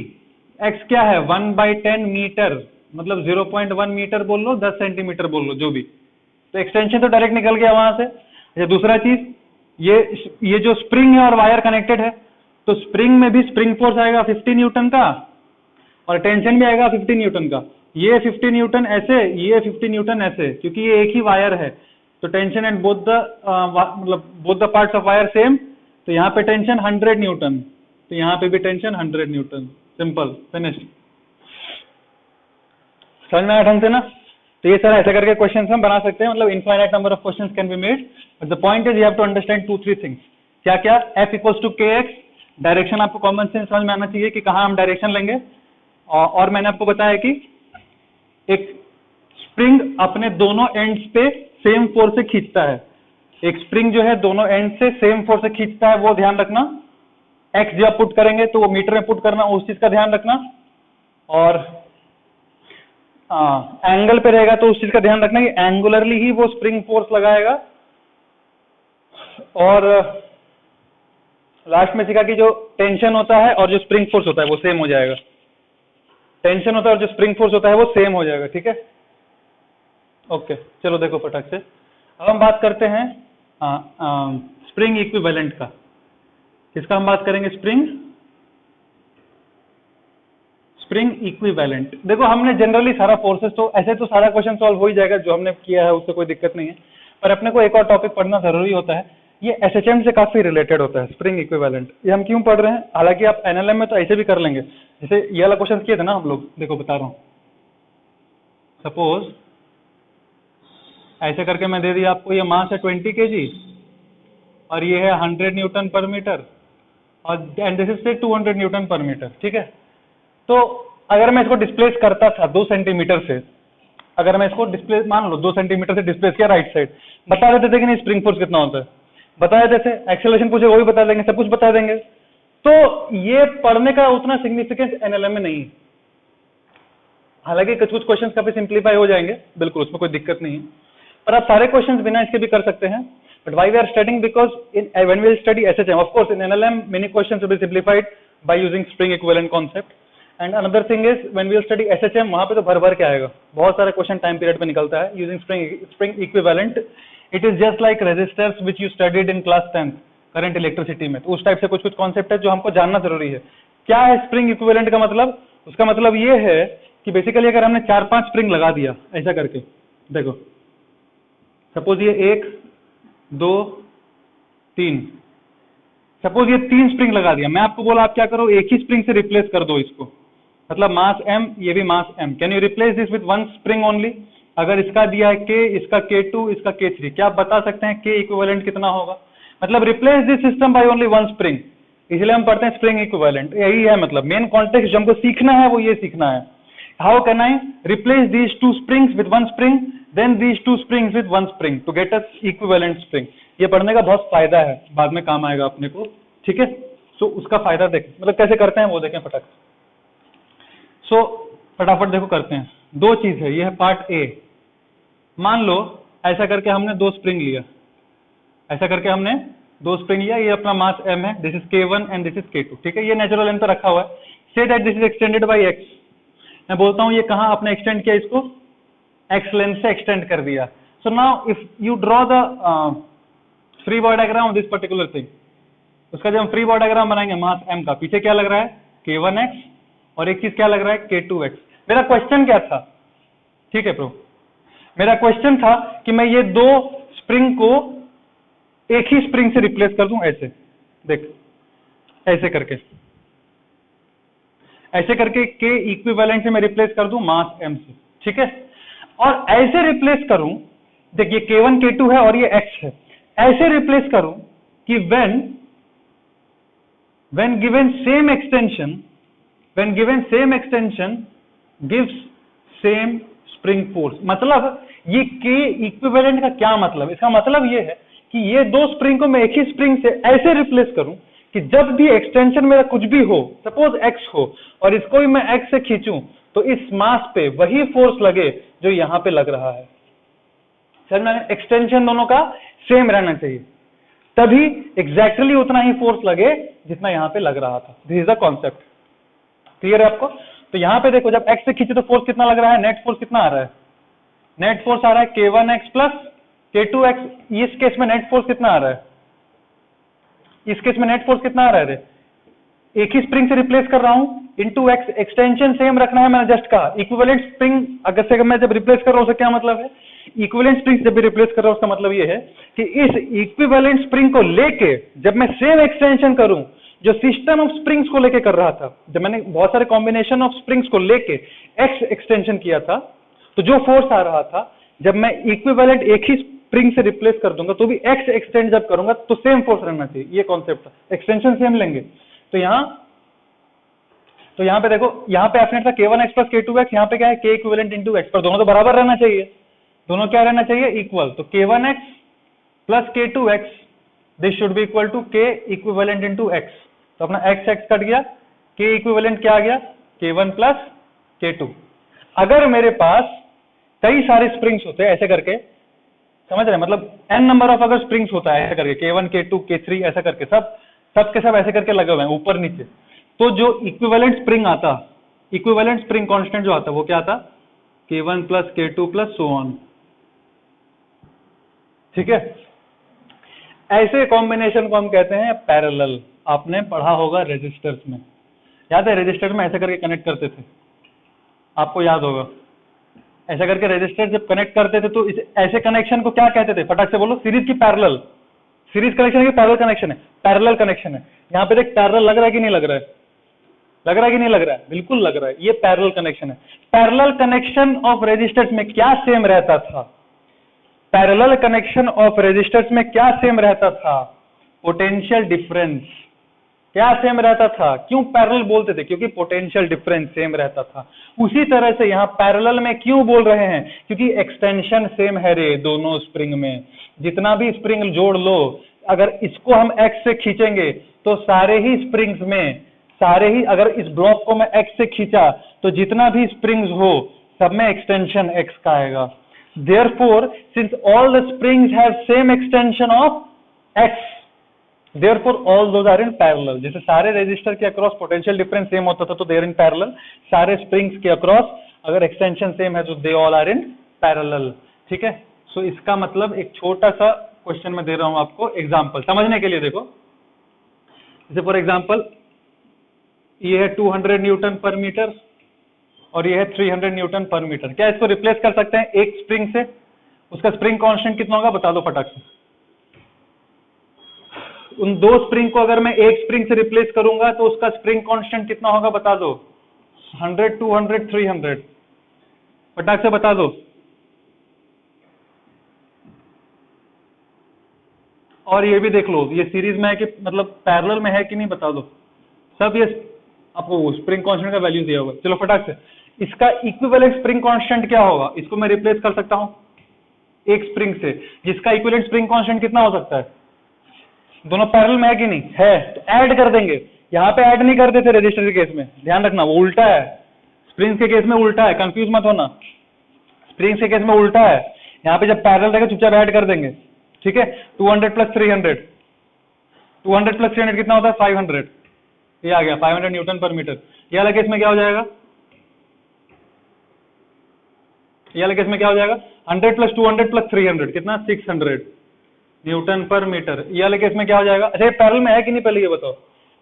एक्स क्या है 1/10 मीटर, मतलब 0.1 मीटर बोल लो, 10 सेंटीमीटर बोल लो, जो भी, तो एक्सटेंशन तो डायरेक्ट निकल गया वहां से। अच्छा दूसरा चीज, ये जो स्प्रिंग है और वायर कनेक्टेड है, तो स्प्रिंग में भी स्प्रिंग फोर्स आएगा 50 न्यूटन का और टेंशन भी आएगा 50 न्यूटन का, ये 50 न्यूटन ऐसे, ये 50 न्यूटन ऐसे, क्योंकि ये एक ही वायर है, तो tension and both the parts of wire same, तो यहाँ पे टेंशन 100 न्यूटन, तो यहाँ पे भी टेंशन 100 न्यूटन, सिंपल फिनिश्ड। समझ में आया ढंग से ना। तो ये सारा ऐसा करके क्वेश्चंस हम बना सकते हैं, मतलब infinite number of questions can be made, but the point is you have to understand 2-3 things. क्या क्या, F equals to K X, direction आपको कॉमन सेंस समझ में आना चाहिए कि कहाँ हम डायरेक्शन लेंगे, और मैंने आपको बताया कि एक स्प्रिंग अपने दोनों एंड्स पे सेम फोर्स से खींचता है, एक स्प्रिंग जो है दोनों एंड से सेम फोर्स से खींचता है, वो ध्यान रखना। एक्स जब पुट करेंगे तो वो मीटर में पुट करना, उस चीज का ध्यान रखना, और एंगल पे रहेगा तो उस चीज का ध्यान रखना कि एंगुलरली ही वो स्प्रिंग फोर्स लगाएगा। और लास्ट में सीखा कि जो टेंशन होता है और जो स्प्रिंग फोर्स होता है वो सेम हो जाएगा, टेंशन होता है और जो स्प्रिंग फोर्स होता है वो सेम हो जाएगा, ठीक है। ओके चलो देखो फटाक से, अब हम बात करते हैं स्प्रिंग इक्विवेलेंट का। किसका हम बात करेंगे, स्प्रिंग इक्विवेलेंट। देखो हमने जनरली सारा फोर्सेस, तो ऐसे तो सारा क्वेश्चन सॉल्व हो ही जाएगा जो हमने किया है, उससे कोई दिक्कत नहीं है, पर अपने को एक और टॉपिक पढ़ना जरूरी होता है, ये एसएचएम से काफी रिलेटेड होता है स्प्रिंग इक्विवेलेंट। ये हम क्यों पढ़ रहे हैं, हालांकि आप एनएलएम में तो ऐसे भी कर लेंगे, जैसे ये वाला क्वेश्चन किए थे ना हम लोग, देखो बता रहा हूं, सपोज ऐसे करके मैं दे दिया आपको, ये मास है 20 kg और ये है 100 न्यूटन पर मीटर, और एंड दिस इज से 200 न्यूटन पर मीटर, ठीक है। तो अगर मैं इसको डिस्प्लेस करता था 2 सेंटीमीटर से, अगर मैं इसको डिस्प्लेस मान लो 2 सेंटीमीटर से डिस्प्लेस किया राइट साइड, बता देते थे कि नहीं स्प्रिंग फोर्स कितना होता है, बता देते थे, एक्सेलरेशन पूछे वो भी बता देंगे, सब कुछ बता देंगे। तो ये पढ़ने का उतना सिग्निफिकेंस एनएलएम में नहीं है, हालांकि कुछ कुछ क्वेश्चंस काफी सिंप्लीफाई हो जाएंगे, बिल्कुल उसमें कोई दिक्कत नहीं है, पर आप सारे क्वेश्चंस बिना इसके भी कर सकते हैं। But why we are studying, because in when we will study SHM, of course in NLM many questions will be simplified by using spring equivalent concept, and another thing is when we will study SHM, वहां पे तो भर भर के आएगा, बहुत सारे question time period पे निकलता है using spring equivalent. It is just like resistors which you studied in class 10th current electricity में, तो उस टाइप से कुछ कुछ कॉन्सेप्ट है जो हमको जानना जरूरी है। क्या है स्प्रिंग इक्विवेलेंट का मतलब, उसका मतलब ये है कि बेसिकली अगर हमने 4-5 स्प्रिंग लगा दिया ऐसा करके, देखो सपोज ये 1 2 3, सपोज ये 3 स्प्रिंग लगा दिया, मैं आपको बोला आप क्या करो, एक ही स्प्रिंग से रिप्लेस कर दो इसको, मतलब मास m, ये भी मास m, can you replace this with 1 spring only. अगर इसका दिया है k, इसका k2, इसका k3, क्या आप बता सकते हैं k इक्विवेलेंट कितना होगा, मतलब replace this system by only 1 spring, इसलिए हम पढ़ते हैं स्प्रिंग इक्विवेलेंट। यही है मतलब मेन कॉन्टेक्स्ट जो हमको सीखना है वो ये सीखना है, how can I replace these 2 springs with 1 spring, then these 2 springs with 1 spring to get us equivalent spring. ये पढ़ने का बहुत फायदा है, बाद में काम आएगा अपने को, ठीक है। सो उसका फायदा देख, मतलब कैसे करते हैं वो देखें फटाफट। सो फटाफट देखो करते हैं। दो चीज है, ये है पार्ट ए। मान लो ऐसा करके हमने दो स्प्रिंग लिया, ऐसा करके हमने दो स्प्रिंग लिया, ये अपना मास m है, this is k1 and this is k2, ठीक है, ये नेचुरल लेंथ पे रखा हुआ है। Say that this is extended by x, मैं बोलता हूं ये कहां आपने एक्सटेंड किया, इसको x लेंथ से एक्सटेंड कर दिया। So now if you draw the free body diagram of this particular thing, उसका जब हम फ्री बॉडी डायग्राम बनाएंगे मास m का, पीछे क्या लग रहा है k1x और एक चीज क्या लग रहा है k2x। मेरा क्वेश्चन क्या था, ठीक है प्रो, मेरा क्वेश्चन था कि मैं ये दो स्प्रिंग को एक ही स्प्रिंग से रिप्लेस कर दूं, ऐसे देख, ऐसे करके के इक्विवेलेंट से मैं रिप्लेस कर दूं मास m से, ठीक है, और ऐसे रिप्लेस करूं, देखिए k1 k2 है और ये x है, ऐसे रिप्लेस करूं कि when given same extension gives same spring force। मतलब ये k इक्विवेलेंट का क्या मतलब, इसका मतलब ये है कि ये दो स्प्रिंग को मैं एक ही स्प्रिंग से ऐसे रिप्लेस करूं कि जब भी एक्सटेंशन मेरा कुछ भी हो, सपोज x हो और इसको भी मैं x से खींचूं तो इस मास पे वही फोर्स लगे जो यहां पे लग रहा है। समझ में, एक्सटेंशन दोनों का सेम रहना चाहिए, तभी एग्जैक्टली उतना ही फोर्स लगे जितना यहां पे लग रहा था। This is the concept, clear है आपको। तो यहां पे देखो, जब x से खींचे तो फोर्स कितना लग रहा है, नेट फोर्स कितना आ रहा है, नेट फोर्स आ रहा है k1x प्लस k2x। इस केस में नेट फोर्स कितना आ रहा है, इस केस में नेट फोर्स कितना आ रहा है, एक ही स्प्रिंग से रिप्लेस कर रहा हूं इनटू x, एक्सटेंशन सेम रखना है, मैंने जस्ट कहा। इक्विवेलेंट स्प्रिंग अगर से मैं जब रिप्लेस कर रहा हूं उसका क्या मतलब है, इक्विवेलेंट स्प्रिंग जब भी रिप्लेस कर रहा हूं उसका मतलब ये है कि इस इक्विवेलेंट स्प्रिंग को लेके जब मैं सेम एक्सटेंशन करूं जो सिस्टम ऑफ स्प्रिंग्स को लेके कर रहा था, जब मैंने बहुत सारे कॉम्बिनेशन ऑफ स्प्रिंग्स को लेके x एक्सटेंशन किया था, तो जो फोर्स आ रहा था, जब मैं इक्विवेलेंट एक ही स्प्रिंग से रिप्लेस कर दूंगा तो भी x एक्सटेंड जब करूंगा तो सेम फोर्स रहना चाहिए, ये कॉन्सेप्ट है। एक्सटेंशन सेम लेंगे तो यहां पे देखो, यहां पे एफनेट था k1x प्लस k2x, यहां पे क्या है k इक्विवेलेंट इनटू x, पर दोनों तो बराबर रहना चाहिए, दोनों क्या रहना चाहिए, इक्वल। तो k1x plus k2x this should be equal to k equivalent into x। तो अपना x कट गया, k इक्विवेलेंट क्या आ गया, k1 प्लस k2। अगर मेरे पास कई सारे स्प्रिंग्स होते हैं ऐसे करके, समझ रहे, मतलब n नंबर ऑफ अगर स्प्रिंग्स होता है ऐसे करके, k1 k2 k3 ऐसा करके, सब के सब ऐसे करके लगे हुए हैं ऊपर नीचे, तो जो इक्विवेलेंट स्प्रिंग आता, इक्विवेलेंट स्प्रिंग कांस्टेंट जो आता वो क्या आता, k1 plus k2 plus so on, ठीक है। ऐसे कॉम्बिनेशन को हम कहते हैं पैरेलल। आपने पढ़ा होगा रेजिस्टर्स में, याद है रेजिस्टर में ऐसे करके कनेक्ट करते थे, आपको याद होगा, ऐसा करके रेजिस्टर जब कनेक्ट करते थे तो इस ऐसे कनेक्शन को क्या कहते थे, फटाक से बोलो, सीरीज की पैरेलल, सीरीज कनेक्शन है कि पैरेलल कनेक्शन है, पैरेलल कनेक्शन है। यहां पे देख पैरेलल लग रहा है कि नहीं लग रहा है, लग रहा है कि नहीं लग रहा है, बिल्कुल लग रहा है, ये पैरेलल कनेक्शन है। पैरेलल कनेक्शन ऑफ रेजिस्टर्स में क्या सेम रहता था, पैरेलल कनेक्शन ऑफ रेजिस्टर्स में क्या सेम रहता था, पोटेंशियल डिफरेंस। क्या सेम रहता था, क्यों पैरेलल बोलते थे, क्योंकि पोटेंशियल डिफरेंस सेम रहता था। उसी तरह से यहां पैरेलल में क्यों बोल रहे हैं, क्योंकि एक्सटेंशन सेम है रे दोनों स्प्रिंग में, जितना भी स्प्रिंग जोड़ लो, अगर इसको हम x से खींचेंगे तो सारे ही स्प्रिंग्स में, सारे ही, अगर इस ब्लॉक को मैं x से खींचा तो जितना भी स्प्रिंग्स हो सब में एक्सटेंशन x का आएगा। Therefore, since all the springs have same extension of x, therefore all those are in parallel। जैसे सारे रेजिस्टर के अक्रॉस पोटेंशियल डिफरेंस सेम होता था तो they are in parallel, सारे स्प्रिंग्स के अक्रॉस अगर एक्सटेंशन सेम है तो they all are in parallel, ठीक है। सो इसका मतलब एक छोटा सा क्वेश्चन में दे रहा हूं आपको एग्जांपल समझने के लिए। देखो, जैसे फॉर एग्जांपल ये है 200 न्यूटन पर मीटर और ये है 300 न्यूटन पर मीटर। क्या इसको रिप्लेस कर सकते हैं एक स्प्रिंग से, उसका स्प्रिंग कांस्टेंट कितना होगा बता दो फटाक से। उन दो स्प्रिंग को अगर मैं एक स्प्रिंग से रिप्लेस करूंगा तो उसका स्प्रिंग कांस्टेंट कितना होगा बता दो, 100 200 300, फटाक से बता दो। और ये भी देख लो, ये सीरीज में है कि मतलब पैरेलल में है कि नहीं बता दो। सब ये आपको स्प्रिंग कांस्टेंट का वैल्यू दिया होगा। चलो फटाक से, इसका इक्विवेलेंट स्प्रिंग कांस्टेंट क्या होगा, इसको मैं रिप्लेस कर सकता हूं एक स्प्रिंग से जिसका इक्विवेलेंट स्प्रिंग कांस्टेंट कितना हो सकता है, दोनों पैरेलल में है कि नहीं है, तो ऐड कर देंगे। यहां पे ऐड नहीं करते थे रजिस्टर के केस में, ध्यान रखना वो उल्टा है, स्प्रिंग्स के केस में उल्टा है, कंफ्यूज मत होना। स्प्रिंग्स के केस में उल्टा है, यहाँ पे जब पैरेलल रहेगा चुपचाप ऐड कर देंगे, ठीक है। 200 प्लस 300, 200 प्लस 300 कितना होता है 500, ये आ गया 500 न्यूटन पर मीटर। ये वाला केस में क्या हो जाएगा, ये वाले केस में क्या हो जाएगा 100 प्लस 200 प्लस 300 कितना 600 न्यूटन पर मीटर। ये वाले केस में क्या हो जाएगा। अच्छा, पैरेलल में है कि नहीं पहले ये बताओ।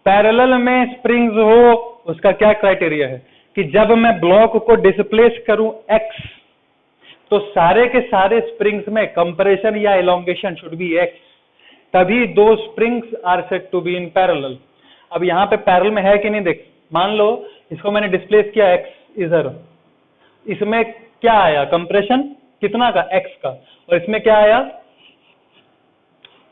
पैरेलल में स्प्रिंग्स हो उसका क्या क्राइटेरिया है कि जब मैं ब्लॉक को डिस्प्लेस करूं x, तो सारे के सारे स्प्रिंग्स में कंप्रेशन या एलोंगेशन शुड बी x, तभी दो springs are said to be in parallel. अब यहाँ पे पैरेलल में है कि नहीं देख, मान लो इसको मैंने डिस्प्लेस किया x इधर, इसमें क्या आया कंप्रेशन कितना का x का, और इसमें क्या आया,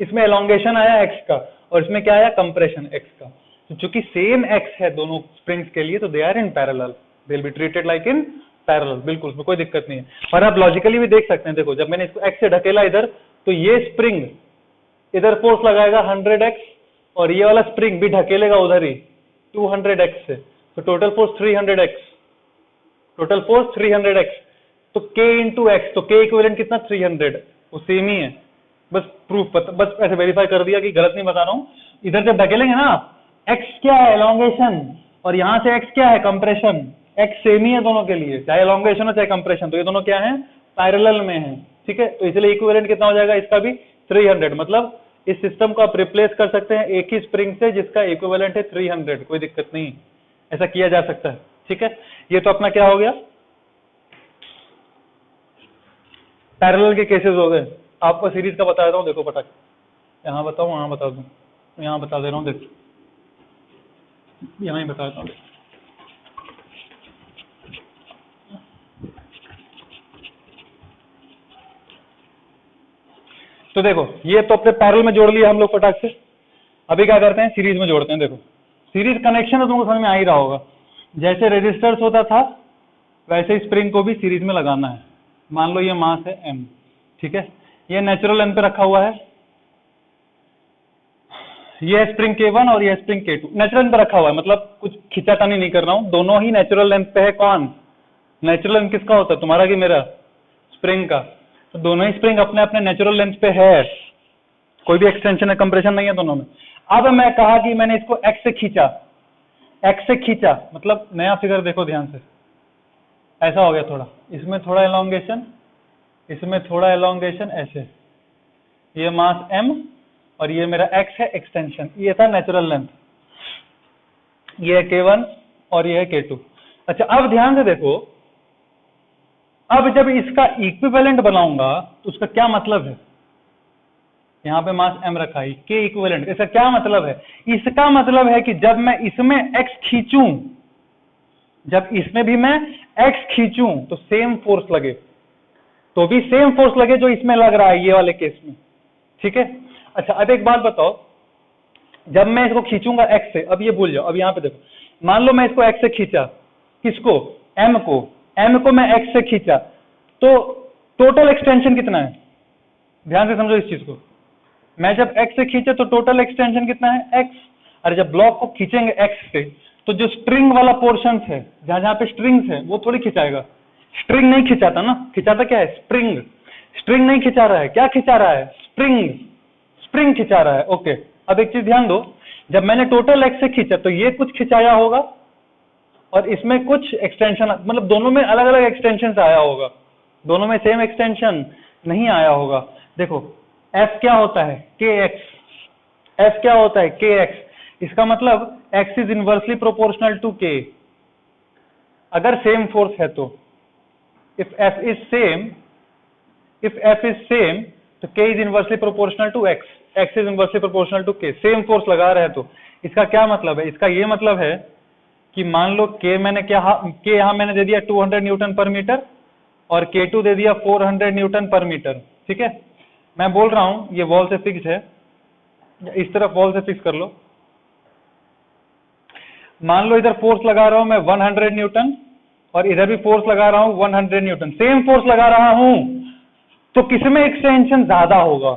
इसमें एलोंगेशन आया x का, और इसमें क्या आया कंप्रेशन x का। तो चूंकि सेम x है दोनों स्प्रिंग्स के लिए, तो they are in parallel, they will be treated like in parallel, बिल्कुल उसमें कोई दिक्कत नहीं है। और आप लॉजिकली भी देख सकते हैं, देखो जब मैंने इसको x से ढकेला इधर, तो ये स्प्रिंग इधर फोर्स लगाएगा 100x, और ये वाला स्प्रिंग भी ढकेलेगा उधर ही 200x से, तो total force 300x, total force 300x। तो k इंटू एक्स, तो k इक्विवेलेंट कितना 300, वो सेम ही है। बस प्रूफ बस ऐसे वेरीफाई कर दिया कि गलत नहीं बता रहा हूं। इधर जब ढकेलेंगे ना, x क्या है एलोंगेशन, और यहां से x क्या है कंप्रेशन, x सेम ही है दोनों के लिए, चाहे एलोंगेशन हो चाहे कंप्रेशन, तो ये दोनों क्या है पैरेलल में है, ठीक है। तो इसलिए इक्विवेलेंट कितना हो जाएगा इसका भी 300, मतलब इस सिस्टम को आप रिप्लेस कर सकते हैं एक ही स्प्रिंग से जिसका इक्विवेलेंट है 300, कोई दिक्कत नहीं, ऐसा किया जा सकता है, ठीक है। ये तो अपना क्या हो गया, पैरेलल के केसेस हो गए। आपको सीरीज का बता देता हूँ, देखो पटक, यहाँ बताऊँ वहां बता दूं, यहाँ बता दे रहा हूँ, देख यहाँ ही बता देता हूँ। तो देखो ये तो अपने पैरेलल में जोड़ लिया हम लोग फटाक से, अभी क्या करते हैं सीरीज में जोड़ते हैं। देखो सीरीज कनेक्शन तो तुमको समझ में आ ही रहा होगा, जैसे रेजिस्टर्स होता था वैसे स्प्रिंग को भी सीरीज में लगाना है। मान लो ये मास है m, ठीक है, ये नेचुरल लेंथ पे रखा हुआ है, ये स्प्रिंग K1 और ये स्प्रिंग K2 नेचुरल लेंथ पे रखा हुआ है, मतलब कुछ खिंचातानी नहीं कर रहा हूं, दोनों ही नेचुरल लेंथ पे है। कौन नेचुरल लेंथ किसका होता है, तुम्हारा कि मेरा, स्प्रिंग का। तो दोनों ही स्प्रिंग अपने अपने नेचुरल लेंथ पे है, कोई भी एक्सटेंशन है कंप्रेशन नहीं है दोनों में। अब मैं कहा कि मैंने इसको x से खींचा, x से खींचा मतलब नया फिगर देखो ध्यान से, ऐसा हो गया थोड़ा, इसमें थोड़ा एलोंगेशन, इसमें थोड़ा एलोंगेशन, ऐसे ये मास m और ये मेरा x है एक्सटेंशन, ये था नेचुरल लेंथ, ये है K1 और ये है K2। अच्छा अब ध्यान से देखो, अब जब इसका इक्विवेलेंट बनाऊंगा तो उसका क्या मतलब है, यहाँ पे मास m रखा है, K इक्विवेलेंट, इसका क्या मतलब है, इसका मतलब है कि जब मैं इसमें x खींचूं, जब इसमें भी मैं x खींचूं तो सेम फोर्स लगे, तो भी सेम फोर्स लगे जो इसमें लग रहा है ये वाले केस में, ठीक है। अच्छा अब एक बात बताओ, जब मैं इसको खींचूंगा x से, अब ये भूल जाओ, अब यहाँ पे देखो, मान लो मैं इसको x से खींचा, किसको m को मैं x से खींचा, तो टोटल एक्सटेंशन कितना है, ध्यान से समझो इस चीज को, मैं जब x से खींचा तो टोटल एक्सटेंशन कितना है x, और जब ब्लॉक को खींचेंगे x से तो जो स्ट्रिंग वाला पोर्शन है, जहां जहां पे स्ट्रिंग्स है वो थोड़ी खिंचाएगा, स्ट्रिंग नहीं खिंचाता ना, खिंचाता क्या है स्प्रिंग, स्ट्रिंग नहीं खिंचा रहा है, क्या खिंचा रहा है स्प्रिंग, स्प्रिंग खिंचा रहा है। ओके अब एक चीज ध्यान दो, जब मैंने टोटल x से खींचा तो ये कुछ खिंचाया होगा और इसमें कुछ एक्सटेंशन, मतलब दोनों में अलग अलग एक्सटेंशन आया होगा, दोनों में सेम एक्सटेंशन नहीं आया होगा। देखो f क्या होता है kx, f क्या होता है kx, इसका मतलब x is inversely proportional to k, अगर सेम फोर्स है तो, if f is same तो k is inversely proportional to x, x is inversely proportional to k, same force लगा रहे हैं तो इसका क्या मतलब है, इसका ये मतलब है कि मान लो k मैंने क्या, k यहाँ मैंने दे दिया 200 न्यूटन पर मीटर और K2 दे दिया 400 न्यूटन पर मीटर, ठीक है। मैं बोल रहा हूं ये वॉल से फिक्स है, इस तरफ वॉल से फिक्स कर लो, मान लो इधर फोर्स लगा रहा हूं मैं 100 न्यूटन और इधर भी फोर्स लगा रहा हूं 100 न्यूटन, सेम फोर्स लगा रहा हूं, तो किसमें एक्सटेंशन ज्यादा होगा,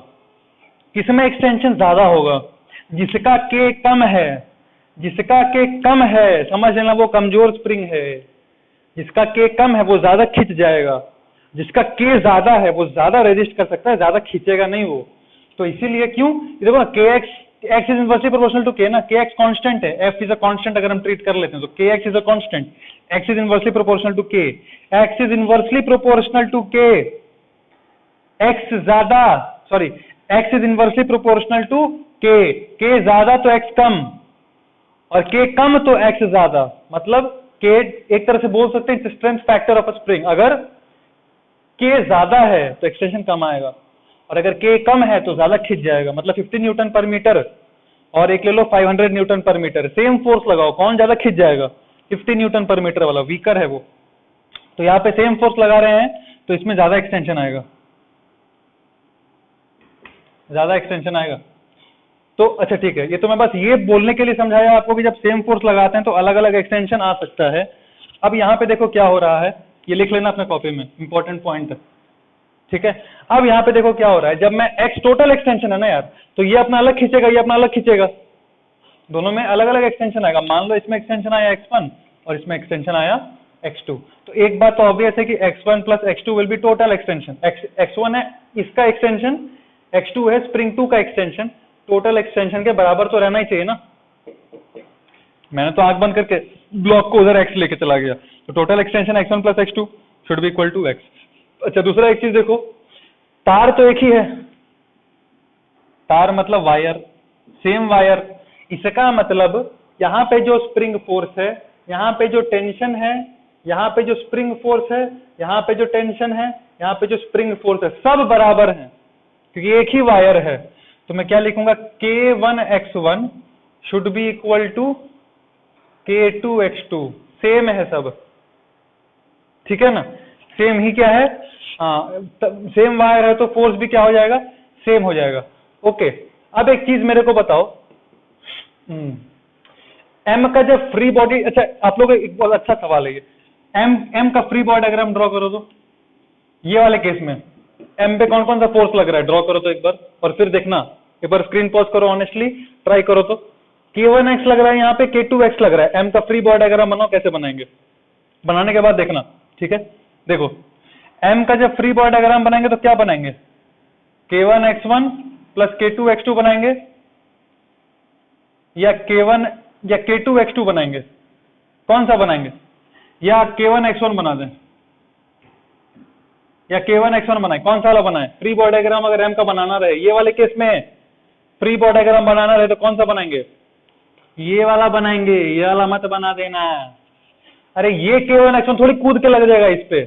किसमें एक्सटेंशन ज्यादा होगा, जिसका K कम है, जिसका K कम है समझ लेना वो कमजोर स्प्रिंग है, जिसका के कम है वो ज्यादा खिंच जाएगा, जिसका के ज्यादा है वो ज्यादा रेजिस्ट कर सकता है, ज्यादा खींचेगा नहीं वो। तो इसीलिए क्यों, ये देखो ना, K X is inversely proportional to K ना, के एक्स कांस्टेंट है, एफ इज अ कांस्टेंट अगर हम ट्रीट कर लेते हैं तो K X is a constant, X is inversely proportional to K, X is inversely proportional to K, X ज्यादा, sorry, X is inversely proportional to K ज्यादा तो एक्स कम, और के कम तो एक्स ज्यादा, मतलब के एक तरह से बोल सकते हैं strength factor of a spring. अगर के ज्यादा है तो एक्सटेंशन कम आएगा, और अगर के कम है तो ज्यादा खिंच जाएगा, मतलब 50 न्यूटन पर मीटर और एक ले लो 500 newton per metre, same force लगाओ, कौन ज्यादा खिंच जाएगा, 50 न्यूटन पर मीटर वाला वीकर है वो। तो यहाँ पे सेम फोर्स लगा रहे हैं तो इसमें ज्यादा एक्सटेंशन आएगा, ज्यादा एक्सटेंशन आएगा। तो अच्छा ठीक है, ये तो मैं बस ये बोलने के लिए समझाया आपको कि जब सेम फोर्स लगाते हैं तो अलग अलग एक्सटेंशन आ सकता है। अब यहाँ पे देखो क्या हो रहा है, ये लिख लेना अपने कॉपी में, इंपॉर्टेंट पॉइंट है, ठीक है। अब यहाँ पे देखो क्या हो रहा है, जब मैं एक्स टोटल एक्सटेंशन है ना यार, तो ये अपना अलग खींचेगा, ये अपना अलग खींचेगा, दोनों में अलग अलग एक्सटेंशन आएगा। मान लो इसमें एक्सटेंशन आया x1 और इसमें एक्सटेंशन आया x2, तो एक बात तो ऑब्वियस है कि x1 plus x2 will be total extension. x1 है इसका एक्सटेंशन, x2 है स्प्रिंग 2 का एक्सटेंशन, टोटल एक्सटेंशन के बराबर तो रहना ही चाहिए ना। मैंने तो आंख बंद करके ब्लॉक को उधर x लेके चला गया, तो total extension x1 plus x2 should be equal to x। अच्छा दूसरा एक चीज देखो, तार तो एक ही है, तार मतलब वायर, सेम वायर, इसका मतलब यहाँ पे जो स्प्रिंग फोर्स है, यहाँ पे जो टेंशन है, यहाँ पे जो स्प्रिंग फोर्स है, यहाँ पे जो टेंशन है, यहाँ पे जो स्प्रिंग फोर्स है, सब बराबर है क्योंकि एक ही वायर है। तो मैं क्या लिखूंगा, K1x1 should be equal to K2x2, same है सब, ठीक है ना, सेम ही क्या है, हाँ सेम वायर है तो फोर्स भी क्या हो जाएगा, सेम हो जाएगा। ओके, अब एक चीज मेरे को बताओ, एम का जब फ्री बॉडी, अच्छा आप लोग एक बहुत अच्छा सवाल है ये, एम का फ्री बॉडी डायग्राम ड्रॉ करो तो, ये वाले केस में एम पे कौन कौन सा फोर्स लग रहा है ड्रॉ करो तो एक बार, और फिर देखना, एक बार स्क्रीन पॉज करो, ऑनेस्टली ट्राई करो तो। K1x लग रहा है यहाँ पे, K2x लग रहा है, एम का फ्री बॉडी डायग्राम बनाओ, कैसे बनाएंगे, बनाने के बाद देखना, ठीक है। देखो एम का जब फ्री बॉडी डायग्राम बनाएंगे तो क्या बनाएंगे, K1x1 प्लस K2x2 बनाएंगे, या K1 या K2x2 बनाएंगे, कौन सा बनाएंगे, या K1x1 बना दें, या K1x1 बनाए, कौन सा वाला बनाए, फ्री बॉडी डायग्राम अगर एम का बनाना रहे, ये वाले केस में फ्री बॉडी डायग्राम बनाना रहे तो कौन सा बनाएंगे, ये वाला बनाएंगे, ये वाला मत बना देना। अरे ये K1x1 थोड़ी कूद के लग जाएगा इस पे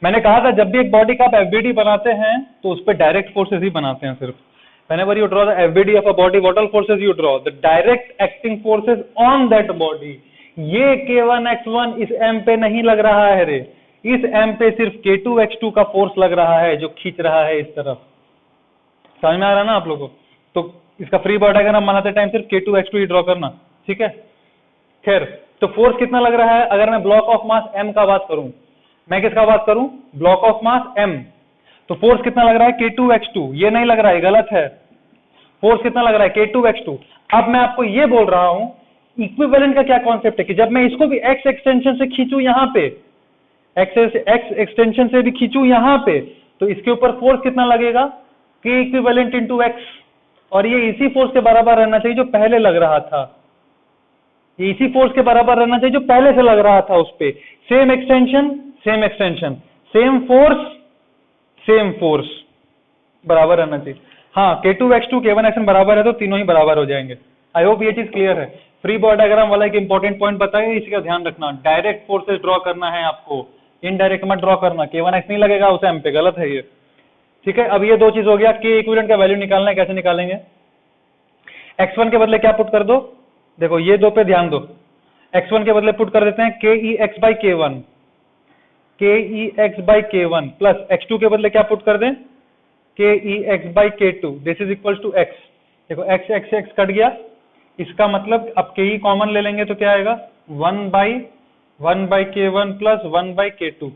मैंने कहा था जब भी एक बॉडी का आप एफबीडी बनाते हैं तो उस पर डायरेक्ट फोर्सेस ही बनाते हैं सिर्फ। Whenever you draw the FBD of a body, what all forces you draw? The direct acting forces on that body. ये K1x1 इस M पे नहीं लग रहा है रे, इस M पे सिर्फ K2x2 का फोर्स लग रहा है जो खींच रहा है इस तरफ। समझ में आ रहा है ना आप लोगों को? तो इसका फ्री बॉडी डायग्राम बनाते टाइम सिर्फ K2x2 ही ड्रॉ करना, ठीक है। खैर, तो फोर्स कितना लग रहा है, अगर मैं ब्लॉक ऑफ मास M का बात करूं, मैं किसका बात करूं, ब्लॉक ऑफ मास M, तो फोर्स कितना लग रहा है K2x2, ये नहीं लग रहा है, गलत है, फोर्स कितना लग रहा है K2x2। अब मैं आपको ये बोल रहा हूं इक्विवेलेंट का क्या कॉन्सेप्ट है कि जब मैं इसको भी x एक्सटेंशन से खींचूं यहां पे, x एक्सटेंशन से भी खींचूं यहां पे, तो इसके ऊपर फोर्स कितना लगेगा, K इक्विवेलेंट इंटू x, और ये इसी फोर्स के बराबर रहना चाहिए जो पहले लग रहा था, ये इसी फोर्स के बराबर रहना चाहिए जो पहले से लग रहा था उस पे। Same extension, same extension, same force बराबर रहना चाहिए। हाँ, K2x2 K1x1 बराबर है तो तीनों ही बराबर हो जाएंगे। आई होप ये चीज क्लियर है। फ्री बॉडी डायग्राम वाला एक इंपॉर्टेंट पॉइंट बताइए, इसका ध्यान रखना, डायरेक्ट फोर्सेस ड्रॉ करना है आपको, इनडायरेक्ट मत ड्रॉ करना, K1x नहीं लगेगा उस M पे, गलत है ये, ठीक है। अब ये दो चीज हो गया, K इक्विवेलेंट का वैल्यू निकालना है, कैसे निकालेंगे, x1 के बदले क्या पुट कर दो, देखो ये दो पे ध्यान दो, x1 के बदले पुट कर देते हैं KEx/K1, KEx/K1 प्लस x2 के बदले क्या पुट कर दें, KEx/K2, this is equal to x। देखो x कट गया, इसका मतलब अब Ke कॉमन ले लेंगे तो क्या आएगा, 1/K1 प्लस 1/K2,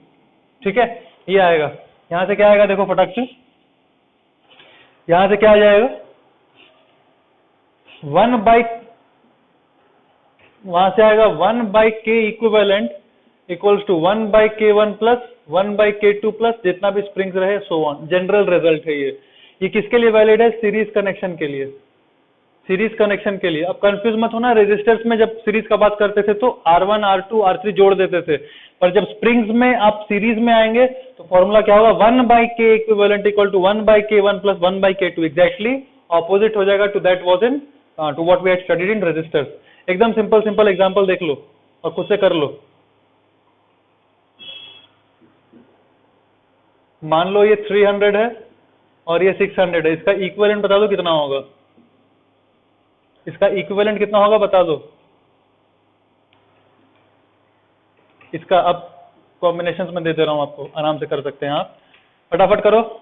ठीक है, ये आएगा। यहां से क्या आएगा, देखो फटक से, यहां से क्या आ जाएगा, वहां से आएगा 1/k equivalent equals to 1/k1 plus 1/k2 plus जितना भी स्प्रिंग्स रहे सो ऑन। जनरल रिजल्ट है ये किसके लिए वैलिड है? सीरीज कनेक्शन के लिए, सीरीज कनेक्शन के लिए। अब कंफ्यूज मत होना, रेजिस्टर्स में जब सीरीज का बात करते थे तो R1 R2 R3 जोड़ देते थे, पर जब स्प्रिंग्स में आप सीरीज में आएंगे तो फॉर्मूला क्या होगा? 1/k equivalent equal to 1/k1 plus 1/k2, exactly opposite हो जाएगा to that was in to what we had studied in resistors. एकदम सिंपल एग्जांपल देख लो और खुद से कर लो। मान लो ये 300 है और ये 600 है, इसका इक्विवेलेंट बता दो कितना होगा? इसका इक्विवेलेंट कितना होगा बता दो? इसका अब कॉम्बिनेशंस में दे दे रहा हूं आपको, आराम से कर सकते हैं आप, फटाफट करो।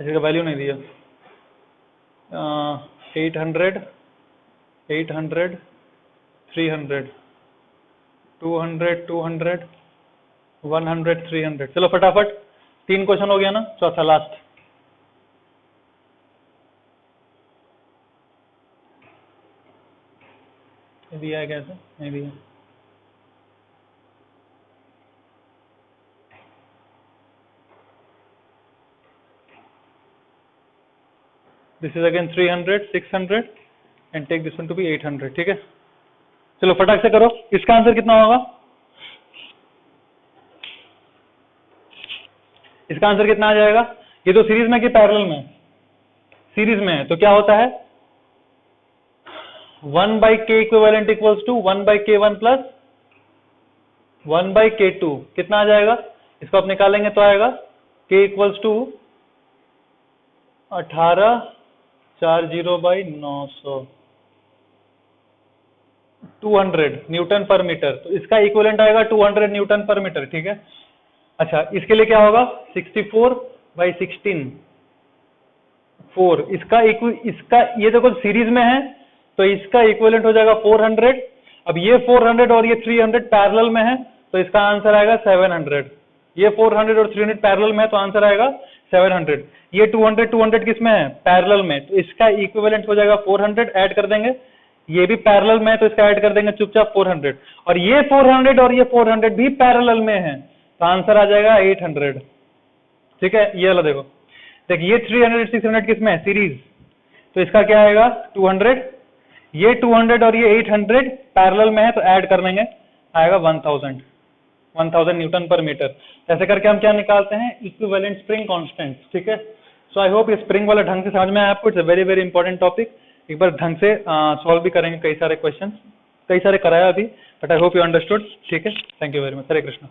इसका वैल्यू नहीं दिया। 800 800 300 200 200 100 300। चलो फटाफट, 3 क्वेश्चन हो गया ना, चौथा लास्ट। दिया है कैसे? नहीं दिया। This is again 300 600 and take this one to be 800। ठीक है, चलो फटाक से करो। इसका आंसर कितना होगा? इसका आंसर कितना आ जाएगा? ये तो सीरीज में कि पैरेलल में? सीरीज में है, तो क्या होता है? 1/k equivalent equals to 1/k1 plus 1/k2। कितना आ जाएगा? इसको आप निकालेंगे तो आएगा k equals to 1840/900 200 newton per metre. तो इसका इक्विवेलेंट आएगा 200 न्यूटन पर मीटर। ठीक है, अच्छा इसके लिए क्या होगा? 64/16 4। इसका ये देखो सीरीज में है तो इसका इक्विवेलेंट हो जाएगा 400। अब ये 400 और ये 300 पैरेलल में है तो इसका आंसर आएगा 700। ये 400 और 300 पैरेलल में है तो आंसर आएगा 700। ये 200 किस में है? पैरेलल में, तो इसका इक्विवेलेंट हो जाएगा 400, ऐड कर देंगे। ये भी पैरेलल में है तो इसका ऐड कर देंगे चुपचाप 400, और ये 400 और ये 400 भी पैरेलल में है तो आंसर आ जाएगा 800। ठीक है, ये वाला देखो, देखिए ये 300 600 किस में है? सीरीज, तो इसका क्या आएगा? 200। ये 200 और ये 800 पैरेलल में है तो ऐड कर लेंगे, आएगा 1000 न्यूटन पर मीटर। ऐसे करके हम क्या निकालते हैं? Equivalent spring constant. ठीक है, सो आई होप ये स्प्रिंग वाला ढंग से समझ में आया आपको। It's a very very important topic. एक बार ढंग से सॉल्व भी करेंगे, कई सारे क्वेश्चंस, कई सारे कराया अभी, but I hope you understood. ठीक है, thank you very much. Hare Krishna.